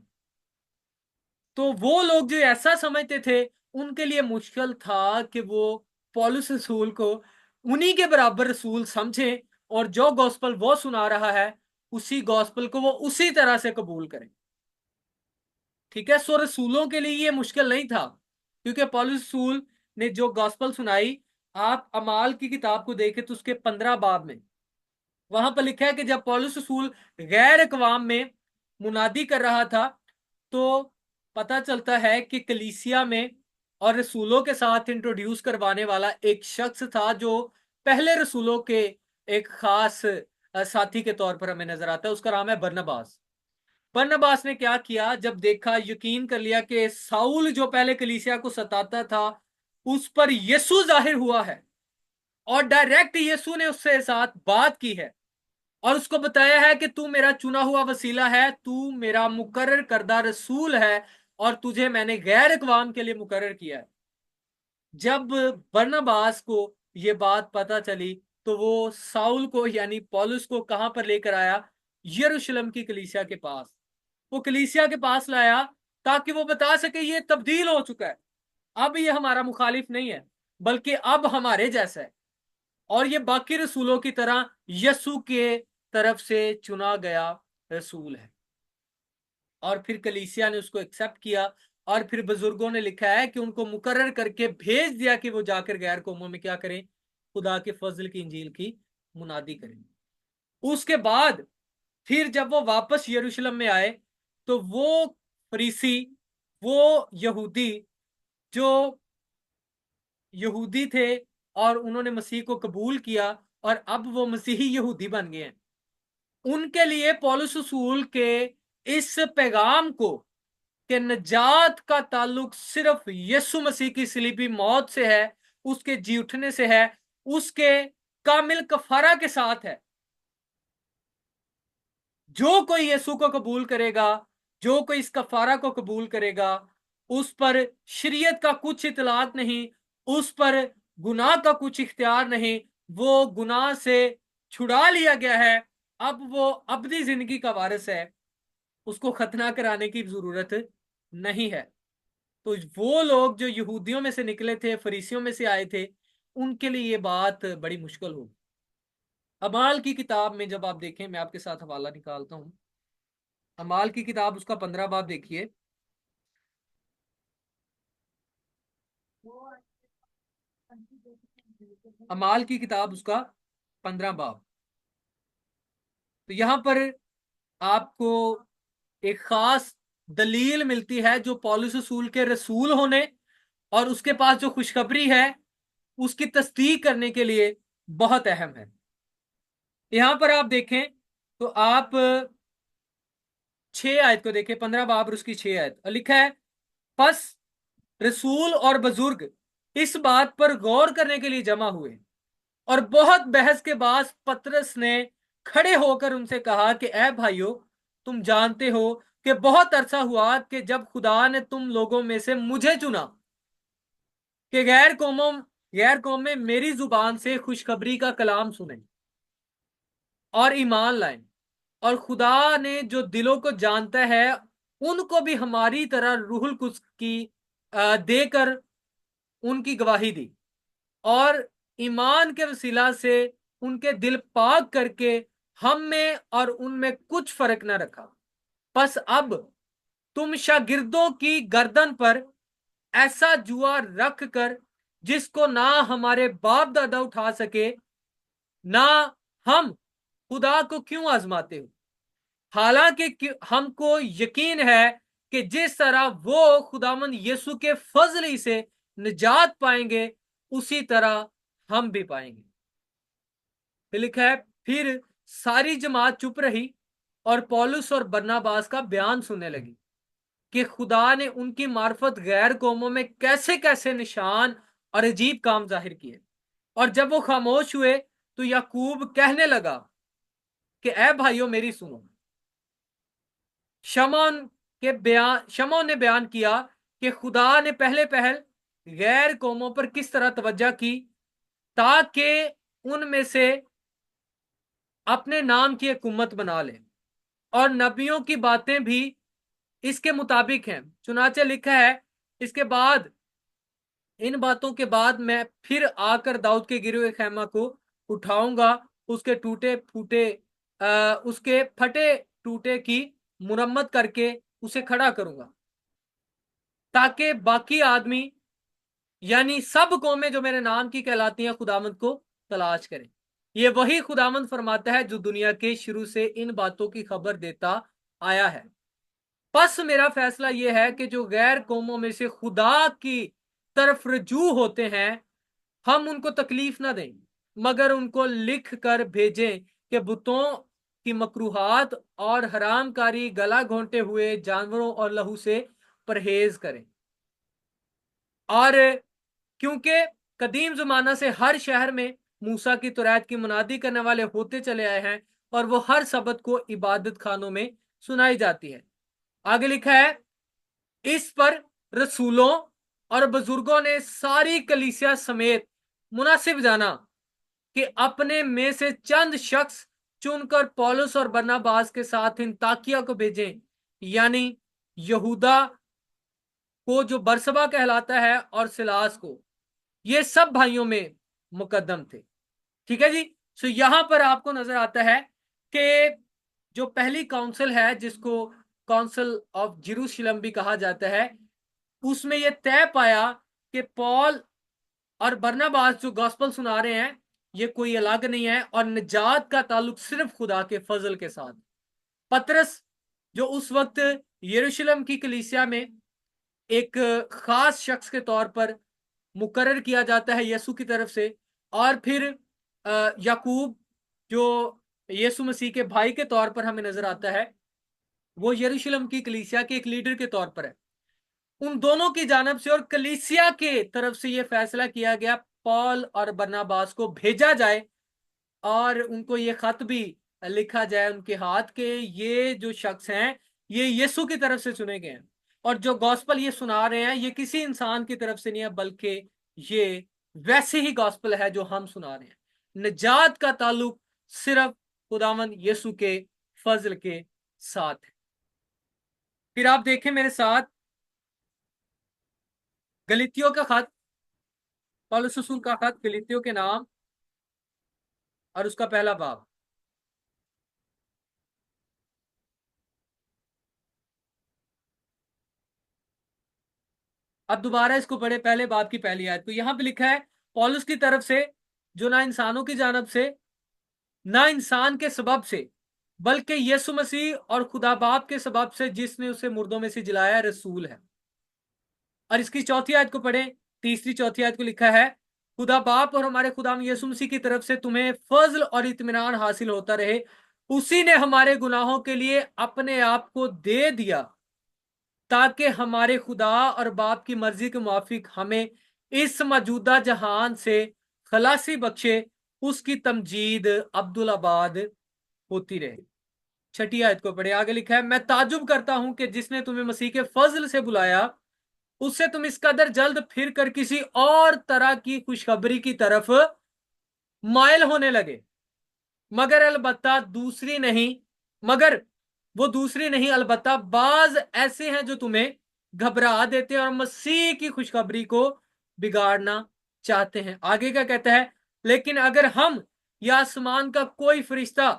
तो वो लोग जो ऐसा समझते थे उनके लिए मुश्किल था कि वो पौलुस रसूल को उन्हीं के बराबर रसूल समझे और जो गॉस्पल वो सुना रहा है उसी गॉस्पल को वो उसी तरह से कबूल करें। ठीक है, सो रसूलों के लिए ये मुश्किल नहीं था क्योंकि पौलुस रसूल ने जो गॉस्पल सुनाई, आप अमाल की किताब को देखें तो उसके 15 बाब में वहां पर लिखा है कि जब पौलुस रसूल गैर अकवाम में मुनादी कर रहा था, तो पता चलता है कि कलीसिया में और रसूलों के साथ इंट्रोड्यूस करवाने वाला एक शख्स था, जो पहले रसूलों के एक खास साथी के तौर पर हमें नजर आता है। उसका नाम है बरनबास। बरनबास ने क्या किया, जब देखा, यकीन कर लिया कि साउल जो पहले कलीसिया को सताता था, उस पर यीशु जाहिर हुआ है और डायरेक्ट यीशु ने उससे साथ बात की है और उसको बताया है कि तू मेरा चुना हुआ वसीला है, तू मेरा मुकर्रर करदा रसूल है और तुझे मैंने गैर अक़वाम के लिए मुकर्रर किया है। जब बरनबास को ये बात पता चली, तो वो साउल को यानी पौलुस को कहां पर लेकर आया? यरूशलेम की कलीसिया के पास। वो कलीसिया के पास लाया ताकि वो बता सके ये तब्दील हो चुका है, अब ये हमारा मुखालिफ नहीं है, बल्कि अब हमारे जैसा है और ये बाकी रसूलों की तरह यस्सु के तरफ से चुना गया रसूल है। और फिर कलीसिया ने उसको एक्सेप्ट किया और फिर बुजुर्गों ने लिखा है कि उनको मुकर्रर करके भेज दिया कि वो जाकर गैर कौमों में क्या करें? खुदा के फजल की इंजील की मुनादी करें। उसके बाद फिर जब वो वापस यरूशलेम में आए, तो वो फरीसी, वो यहूदी जो यहूदी थे और उन्होंने मसीह को कबूल किया और अब वो मसीही यहूदी बन गए हैं, उनके लिए पौलुस रसूल के इस पैगाम को कि नजात का ताल्लुक सिर्फ यीशु मसीह की सलीबी मौत से है, उसके जी उठने से है, उसके कामिल कफारा के साथ है। जो कोई यीशु को कबूल करेगा, जो कोई इस कफारा को कबूल करेगा, उस पर शरीयत का कुछ इतलाक नहीं, उस पर गुनाह का कुछ इख्तियार नहीं, वो गुनाह से छुड़ा लिया गया है, अब वो अबदी जिंदगी का वारिस है, उसको खतना कराने की जरूरत नहीं है। तो वो लोग जो यहूदियों में से निकले थे, फरीसियों में से आए थे, उनके लिए ये बात बड़ी मुश्किल होगी। अमाल की किताब में जब आप देखें, मैं आपके साथ हवाला निकालता हूं, अमाल की किताब उसका 15 बाब देखिए। अमाल की किताब उसका 15 बाब। तो यहां पर आपको एक खास दलील मिलती है जो पौलुस रसूल के रसूल होने और उसके पास जो खुशखबरी है उसकी तस्दीक करने के लिए बहुत अहम है। यहां पर आप देखें तो आप 6 आयत को देखें, 15 बाब और उसकी 6 आयत, और लिखा है, बस रसूल और बुजुर्ग इस बात पर गौर करने के लिए जमा हुए और बहुत बहस के बाद पतरस ने खड़े होकर उनसे कहा कि ऐ भाइयों, तुम जानते हो कि बहुत अरसा हुआ कि जब खुदा ने तुम लोगों में से मुझे चुना कि गैर कौम में मेरी जुबान से खुशखबरी का कलाम सुने और ईमान लाएं, और खुदा ने जो दिलों को जानता है उनको भी हमारी तरह रूहुल कुद्स की देकर उनकी गवाही दी और ईमान के वसीला से उनके दिल पाक करके हम में और उनमें कुछ फर्क न रखा। बस अब तुम शागिर्दों की गर्दन पर ऐसा जुआ रख कर जिसको ना हमारे बाप दादा उठा सके, ना हम खुदा को क्यों आजमाते हो? हालांकि हमको यकीन है कि जिस तरह वो खुदामंद यीशु के फजल ही से निजात पाएंगे, उसी तरह हम भी पाएंगे। फिर लिखा है, फिर सारी जमात चुप रही और पौलुस और बरनबास का बयान सुनने लगी कि खुदा ने उनकी मार्फत गैर कौमों में कैसे कैसे निशान और अजीब काम जाहिर किए। और जब वो खामोश हुए तो याकूब कहने लगा कि ऐ भाइयों, मेरी सुनो। शमौन ने बयान किया कि खुदा ने पहले पहल गैर कौमों पर किस तरह तवज्जो की ताकि उनमें से अपने नाम की एक उम्मत बना ले, और नबियों की बातें भी इसके मुताबिक हैं। चुनाचे लिखा है, इसके बाद, इन बातों के बाद मैं फिर आकर दाऊद के गिरे हुए खैमा को उठाऊंगा, उसके टूटे फूटे उसके फटे टूटे की मुरम्मत करके उसे खड़ा करूंगा, ताकि बाकी आदमी यानी सब कौमें जो मेरे नाम की कहलाती हैं खुदावंद को तलाश करें। ये वही खुदावंद फरमाता है जो दुनिया के शुरू से इन बातों की खबर देता आया है। बस मेरा फैसला यह है कि जो गैर कौमों में से खुदा की तरफ रजू होते हैं, हम उनको तकलीफ ना दें, मगर उनको लिख कर भेजें कि बुतों की मकरूहात और हरामकारी, गला घोंटे हुए जानवरों और लहू से परहेज करें। और क्योंकि कदीम जमाना से हर शहर में मूसा की तौरात की मुनादी करने वाले होते चले आए हैं और वो हर सबत को इबादत खानों में सुनाई जाती है। आगे लिखा है, इस पर रसूलों और बुजुर्गों ने सारी कलीसिया समेत मुनासिब जाना कि अपने में से चंद शख्स चुनकर पौलुस और बरनबास के साथ इन ताकिया को भेजें, यानी यहूदा को जो बरसबा कहलाता है और सिलास को। ये सब भाइयों में मुकद्दम थे। ठीक है जी। सो यहां पर आपको नजर आता है कि जो पहली काउंसिल है, जिसको काउंसिल ऑफ जेरूशलम भी कहा जाता है, उसमें यह तय पाया कि पॉल और बरनबास जो गॉस्पल सुना रहे हैं, ये कोई अलग नहीं है और निजात का ताल्लुक सिर्फ खुदा के फजल के साथ। पतरस जो उस वक्त यरूशलेम की कलीसिया में एक खास शख्स के तौर पर मुकर्रर किया जाता है यीशु की तरफ से, और फिर याकूब जो यीशु मसीह के भाई के तौर पर हमें नजर आता है, वो यरूशलेम की कलीसिया के एक लीडर के तौर पर है। उन दोनों की जानब से और कलीसिया के तरफ से यह फैसला किया गया पॉल और बरनबास को भेजा जाए और उनको ये खत भी लिखा जाए उनके हाथ के, ये जो शख्स हैं ये यीशु की तरफ से चुने गए हैं और जो गॉस्पल ये सुना रहे हैं ये किसी इंसान की तरफ से नहीं है, बल्कि ये वैसे ही गॉस्पल है जो हम सुना रहे हैं। निजात का ताल्लुक सिर्फ खुदावंद यीशु के फजल के साथ है। फिर आप देखें मेरे साथ गलीतियों का खत, पौलुस रसूल का खत गलीतियों के नाम और उसका पहला बाब। अब दोबारा इसको पढ़े, पहले बाब की पहली आयत को। यहां पे लिखा है, पौलुस की तरफ से जो ना इंसानों की जानब से ना इंसान के सबब से बल्कि यीशु मसीह और खुदा बाप के सबब से जिसने उसे मुर्दों में से जिलाया, रसूल है। और इसकी चौथी आयत को पढ़े, तीसरी चौथी आयत को लिखा है, खुदा बाप और हमारे खुदा यीशु मसीह की तरफ से तुम्हें फजल और इत्मीनान हासिल होता रहे। उसी ने हमारे गुनाहों के लिए अपने आप को दे दिया ताकि हमारे खुदा और बाप की मर्जी के मुआफिक हमें इस मौजूदा जहान से खलासी बख्शे, उसकी तमजीद अब्दुल आबाद होती रहे। छठी आयत को पढ़े, आगे लिखा है, मैं ताजुब करता हूं कि जिसने तुम्हें मसीह के फजल से बुलाया उससे तुम इस कदर जल्द फिर कर किसी और तरह की खुशखबरी की तरफ मायल होने लगे, मगर अलबत्ता दूसरी नहीं मगर वो दूसरी नहीं, अलबत्ता बाज ऐसे हैं जो तुम्हें घबरा देते हैं और मसीह की खुशखबरी को बिगाड़ना चाहते हैं। आगे क्या कहता है, लेकिन अगर हम या आसमान का कोई फरिश्ता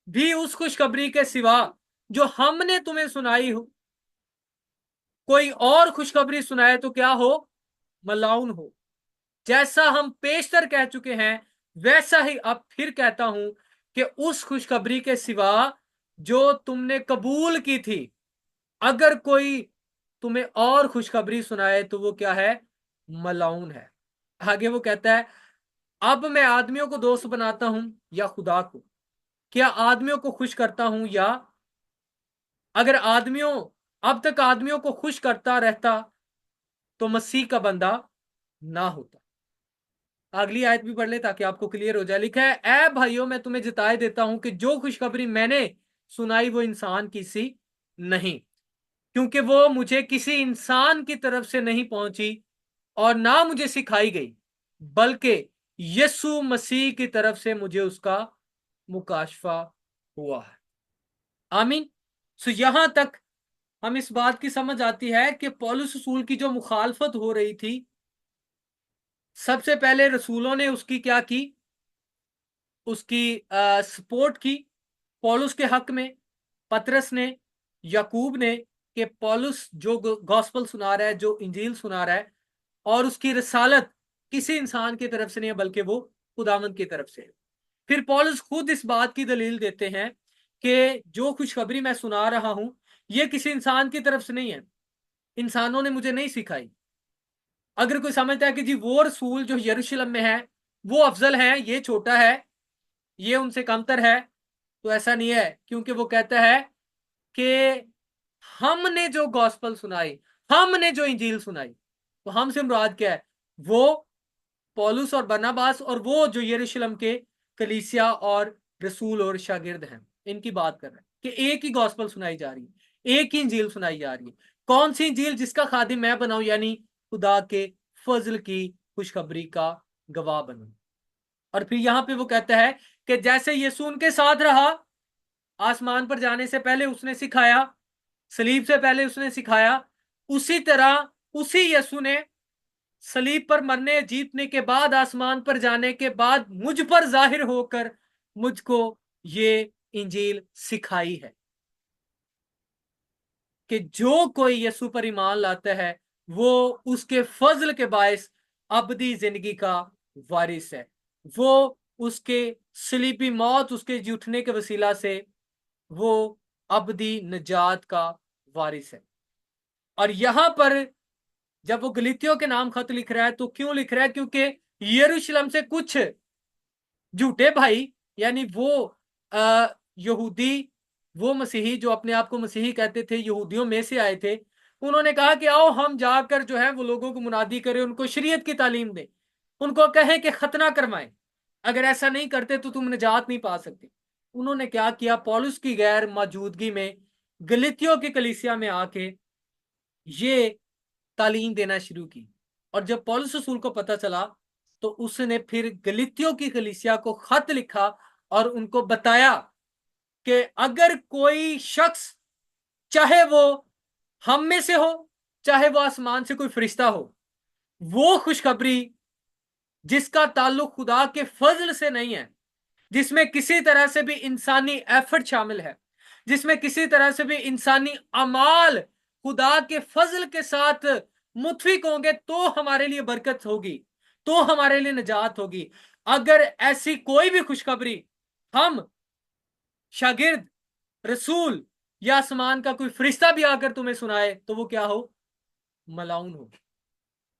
भी उस खुशखबरी के सिवा जो हमने तुम्हें सुनाई हो कोई और खुशखबरी सुनाए तो क्या हो, मलाउन हो। जैसा हम पेशतर कह चुके हैं वैसा ही अब फिर कहता हूं कि उस खुशखबरी के सिवा जो तुमने कबूल की थी, अगर कोई तुम्हें और खुशखबरी सुनाए तो वो क्या है, मलाउन है। आगे वो कहता है, अब मैं आदमियों को दोस्त बनाता हूं या खुदा को? क्या आदमियों को खुश करता हूं या अगर आदमियों अब तक आदमियों को खुश करता रहता तो मसीह का बंदा ना होता। अगली आयत भी पढ़ ले ताकि आपको क्लियर हो जाए। लिखा है, ऐ भाइयों मैं तुम्हें जताए देता हूं कि जो खुशखबरी मैंने सुनाई वो इंसान की सी नहीं, क्योंकि वो मुझे किसी इंसान की तरफ से नहीं पहुंची और ना मुझे सिखाई गई, बल्कि यीशु मसीह की तरफ से मुझे उसका मुकाशफा हुआ है। आमीन। सो यहां तक हम इस बात की समझ आती है कि पौलुस रसूल की जो मुखालफत हो रही थी, सबसे पहले रसूलों ने उसकी क्या की, उसकी सपोर्ट की पौलुस के हक में। पतरस ने, याकूब ने, कि पौलुस जो गॉस्पल सुना रहा है, जो इंजील सुना रहा है, और उसकी रसालत किसी इंसान की तरफ से नहीं है, बल्कि वो खुदावंद की तरफ से है। फिर पौलुस खुद इस बात की दलील देते हैं कि जो खुशखबरी मैं सुना रहा हूं ये किसी इंसान की तरफ से नहीं है, इंसानों ने मुझे नहीं सिखाई। अगर कोई समझता है कि जी वो रसूल जो यरूशलेम में है वो अफजल है, ये छोटा है, ये उनसे कमतर है, तो ऐसा नहीं है। क्योंकि वो कहता है कि हमने जो गॉस्पल सुनाई, हमने जो इंजील सुनाई, तो हमसे मुराद क्या है? वो पौलुस और बरनबास और वो जो यरूशलेम के कलीसिया और रसूल और शागिर्द हैं, इनकी बात कर रहे हैं कि एक ही गॉस्पल सुनाई जा रही है, एक ही इंजील सुनाई जा रही है। कौन सी इंजील? जिसका खादिम मैं बनाऊं, यानी खुदा के फजल की खुशखबरी का गवाह बनूं। और फिर यहां पे वो कहता है कि जैसे यीशु उनके साथ रहा, आसमान पर जाने से पहले उसने सिखाया, सलीब से पहले उसने सिखाया, उसी तरह उसी यीशु ने सलीब पर मरने जीतने के बाद, आसमान पर जाने के बाद मुझ पर जाहिर होकर मुझको ये इंजील सिखाई है कि जो कोई यीशु पर ईमान लाता है वो उसके फजल के बायस अबदी जिंदगी का वारिस है। वो उसके सलीबी मौत, उसके जी उठने के वसीला से वो अबदी निजात का वारिस है। और यहां पर जब वो गलीतियों के नाम खत लिख रहा है तो क्यों लिख रहा है? क्योंकि यरूशलेम से कुछ झूठे भाई, यानी वो यहूदी, वो मसीही जो अपने आप को मसीही कहते थे, यहूदियों में से आए थे, उन्होंने कहा कि आओ हम जाकर जो है वो लोगों को मुनादी करें, उनको शरीयत की तालीम दें, उनको कहें कि खतना करवाएं, अगर ऐसा नहीं करते तो तुम निजात नहीं पा सकते। उन्होंने क्या किया? पौलुस की गैर मौजूदगी में गलीतियों की कलीसिया में आके ये तालीम देना शुरू की। और जब पौलुस रसूल को पता चला तो उसने फिर गलीतियों की कलीसिया को खत लिखा और उनको बताया कि अगर कोई शख्स, चाहे वो हम में से हो, चाहे वो आसमान से कोई फरिश्ता हो, वो खुशखबरी जिसका ताल्लुक खुदा के फजल से नहीं है, जिसमें किसी तरह से भी इंसानी एफर्ट शामिल है, जिसमें किसी तरह से भी इंसानी अमाल खुदा के फजल के साथ मुतफिक होंगे, तो हमारे लिए बरकत होगी, तो हमारे लिए निजात होगी। अगर ऐसी कोई भी खुशखबरी हम, शागिर्द, रसूल या आसमान का कोई फरिश्ता भी आकर तुम्हें सुनाए तो वो क्या हो? मलाउन हो।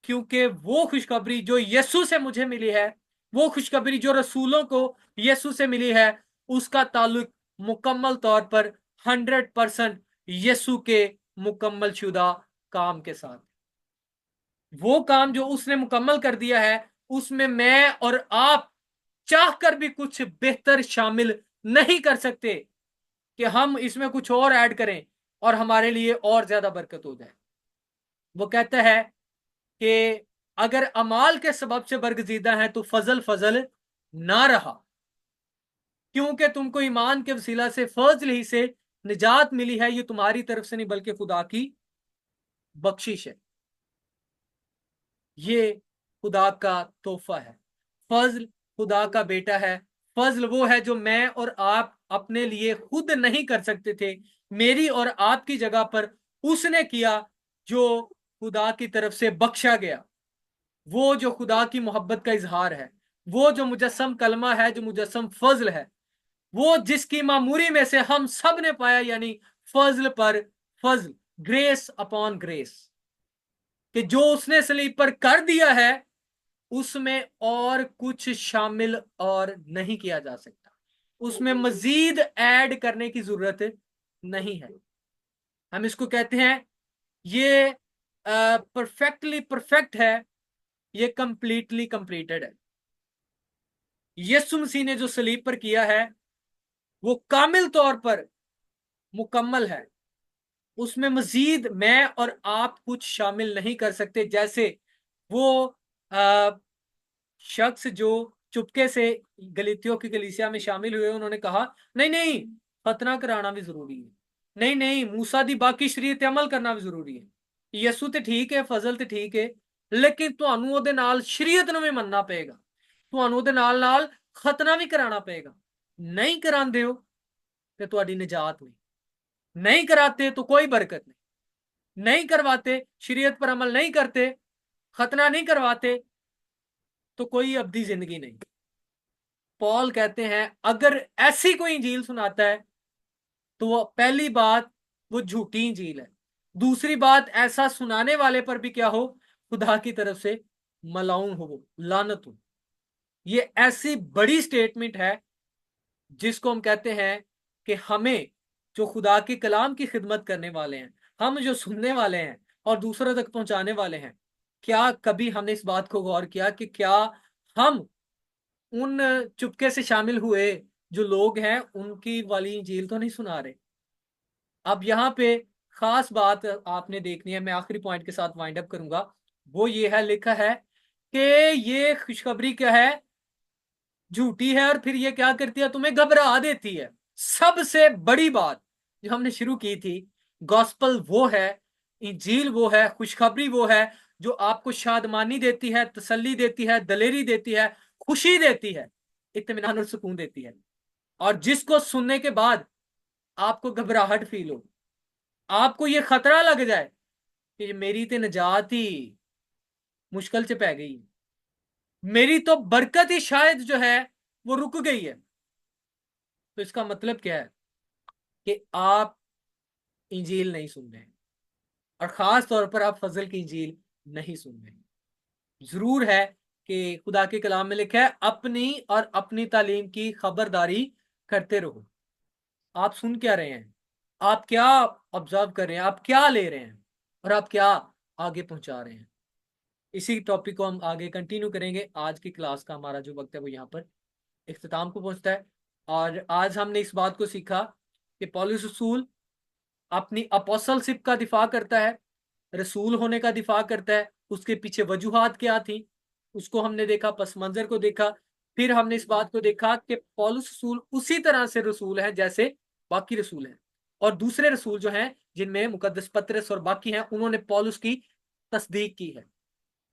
क्योंकि वो खुशखबरी जो यीशु से मुझे मिली है, वो खुशखबरी जो रसूलों को यीशु से मिली है, उसका ताल्लुक मुकम्मल तौर पर 100% यीशु के मुकम्मल शुदा काम के साथ। वो काम जो उसने मुकम्मल कर दिया है उसमें मैं और आप चाह कर भी कुछ बेहतर शामिल नहीं कर सकते कि हम इसमें कुछ और ऐड करें और हमारे लिए और ज्यादा बरकत हो जाए। वो कहता है कि अगर अमाल के सबब से बरगजीदा है तो फजल फजल ना रहा, क्योंकि तुमको ईमान के वसीला से फजल ही से निजात मिली है, ये तुम्हारी तरफ से नहीं बल्कि खुदा की बख्शिश है, ये खुदा का तोहफा है। फजल खुदा का बेटा है। फजल वो है जो मैं और आप अपने लिए खुद नहीं कर सकते थे, मेरी और आपकी जगह पर उसने किया, जो खुदा की तरफ से बख्शा गया, वो जो खुदा की मोहब्बत का इजहार है, वो जो मुजस्सम कलमा है, जो मुजस्सम फजल है, वो जिसकी मामूरी में से हम सब ने पाया, यानी फजल पर फजल, ग्रेस अपॉन ग्रेस, कि जो उसने सलीब पर कर दिया है उसमें और कुछ शामिल और नहीं किया जा सकता, उसमें मजीद ऐड करने की जरूरत नहीं है। हम इसको कहते हैं ये परफेक्टली परफेक्ट है, ये कंप्लीटली कंप्लीटेड है। यीशु मसीह ने जो सलीब पर किया है वो कामिल तौर पर मुकम्मल है, उसमें मजीद मैं और आप कुछ शामिल नहीं कर सकते। जैसे वो आ, शख्स जो चुपके से गलीतियों की कलीसिया में शामिल हुए, उन्होंने कहा नहीं नहीं, खतना कराना भी जरूरी है, नहीं नहीं, मूसा दी बाकी शरीयत अमल करना भी जरूरी है। यसू तो ठीक है, फजल तो ठीक है, लेकिन ਤੁਹਾਨੂੰ ਉਹਦੇ ਨਾਲ ਸ਼ਰੀਅਤ ਨੂੰ ਵੀ ਮੰਨਣਾ ਪਏਗਾ, ਤੁਹਾਨੂੰ ਉਹਦੇ ਨਾਲ ਖਤਨਾ ਵੀ ਕਰਾਣਾ ਪਏਗਾ। नहीं कराते हो तो ਤੁਹਾਡੀ निजात नहीं, नहीं कराते तो कोई बरकत नहीं, नहीं करवाते, शरीयत पर अमल नहीं करते खतना नहीं करवाते तो कोई अब्दी जिंदगी नहीं। पॉल कहते हैं अगर ऐसी कोई इंजील सुनाता है तो वो पहली बात वो झूठी इंजील है, दूसरी बात ऐसा सुनाने वाले पर भी क्या हो, खुदा की तरफ से मलाउन हो, वो लानत हो। ये ऐसी बड़ी स्टेटमेंट है जिसको हम कहते हैं कि हमें जो खुदा के कलाम की खिदमत करने वाले हैं, हम जो सुनने वाले हैं और दूसरों तक पहुंचाने वाले हैं, क्या कभी हमने इस बात को गौर किया कि क्या हम उन चुपके से शामिल हुए जो लोग हैं उनकी वाली इंजील तो नहीं सुना रहे। अब यहाँ पे खास बात आपने देखनी है, मैं आखिरी पॉइंट के साथ वाइंड अप करूंगा। वो ये है, लिखा है कि ये खुशखबरी क्या है, झूठी है, और फिर ये क्या करती है, तुम्हें घबरा देती है। सबसे बड़ी बात जो हमने शुरू की थी, गॉस्पल वो है, इंजील वो है, खुशखबरी वो है जो आपको शादमानी देती है, तसल्ली देती है, दलेरी देती है, खुशी देती है, इत्मीनान और सुकून देती है। और जिसको सुनने के बाद आपको घबराहट फील हो, आपको ये खतरा लग जाए कि मेरी तो निजात ही मुश्किल से पै गई, मेरी तो बरकत ही शायद जो है वो रुक गई है, तो इसका मतलब क्या है कि आप इंजील नहीं सुन रहे हैं, और खास तौर पर आप फजल की इंजील नहीं सुन रहे हैं। जरूर है कि खुदा के कलाम में लिखा है अपनी और अपनी तालीम की खबरदारी करते रहो। आप सुन क्या रहे हैं, आप क्या ऑब्जर्व कर रहे हैं, आप क्या ले रहे हैं, और आप क्या आगे पहुंचा रहे हैं। इसी टॉपिक को हम आगे कंटिन्यू करेंगे। आज की क्लास का हमारा जो वक्त है वो यहाँ पर इख्तिताम को पहुंचता है। और आज हमने इस बात को सीखा कि पौलुस रसूल अपनी अपोस्टलशिप का दिफा करता है, रसूल होने का दिफा करता है। उसके पीछे वजूहात क्या थी उसको हमने देखा, पस मंजर को देखा। फिर हमने इस बात को देखा कि पौलुस रसूल उसी तरह से रसूल है जैसे बाकी रसूल हैं, और दूसरे रसूल जो हैं जिनमें मुकद्दस पतरस और बाकी हैं, उन्होंने पौलुस की तस्दीक की है।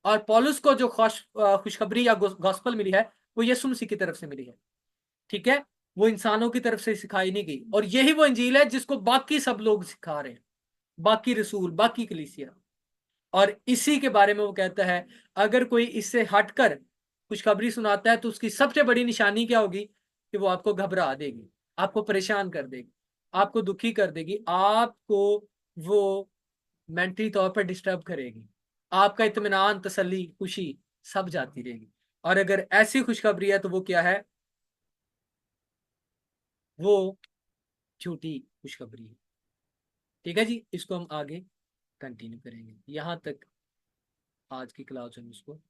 और पौलुस को जो खुशखबरी या गॉस्पल मिली है वो यीशु मसीह की तरफ से मिली है। ठीक है, वो इंसानों की तरफ से सिखाई नहीं गई, और यही वो इंजील है जिसको बाकी सब लोग सिखा रहे हैं, बाकी रसूल, बाकी कलीसिया। और इसी के बारे में वो कहता है अगर कोई इससे हटकर खुशखबरी सुनाता है तो उसकी सबसे बड़ी निशानी क्या होगी कि वो आपको घबरा देगी, आपको परेशान कर देगी, आपको दुखी कर देगी, आपको वो मेंटली तौर पर डिस्टर्ब करेगी, आपका इत्मीनान, तसल्ली, खुशी सब जाती रहेगी। और अगर ऐसी खुशखबरी है तो वो क्या है, वो झूठी खुशखबरी है। ठीक है जी, इसको हम आगे कंटिन्यू करेंगे। यहां तक आज की क्लास हम इसको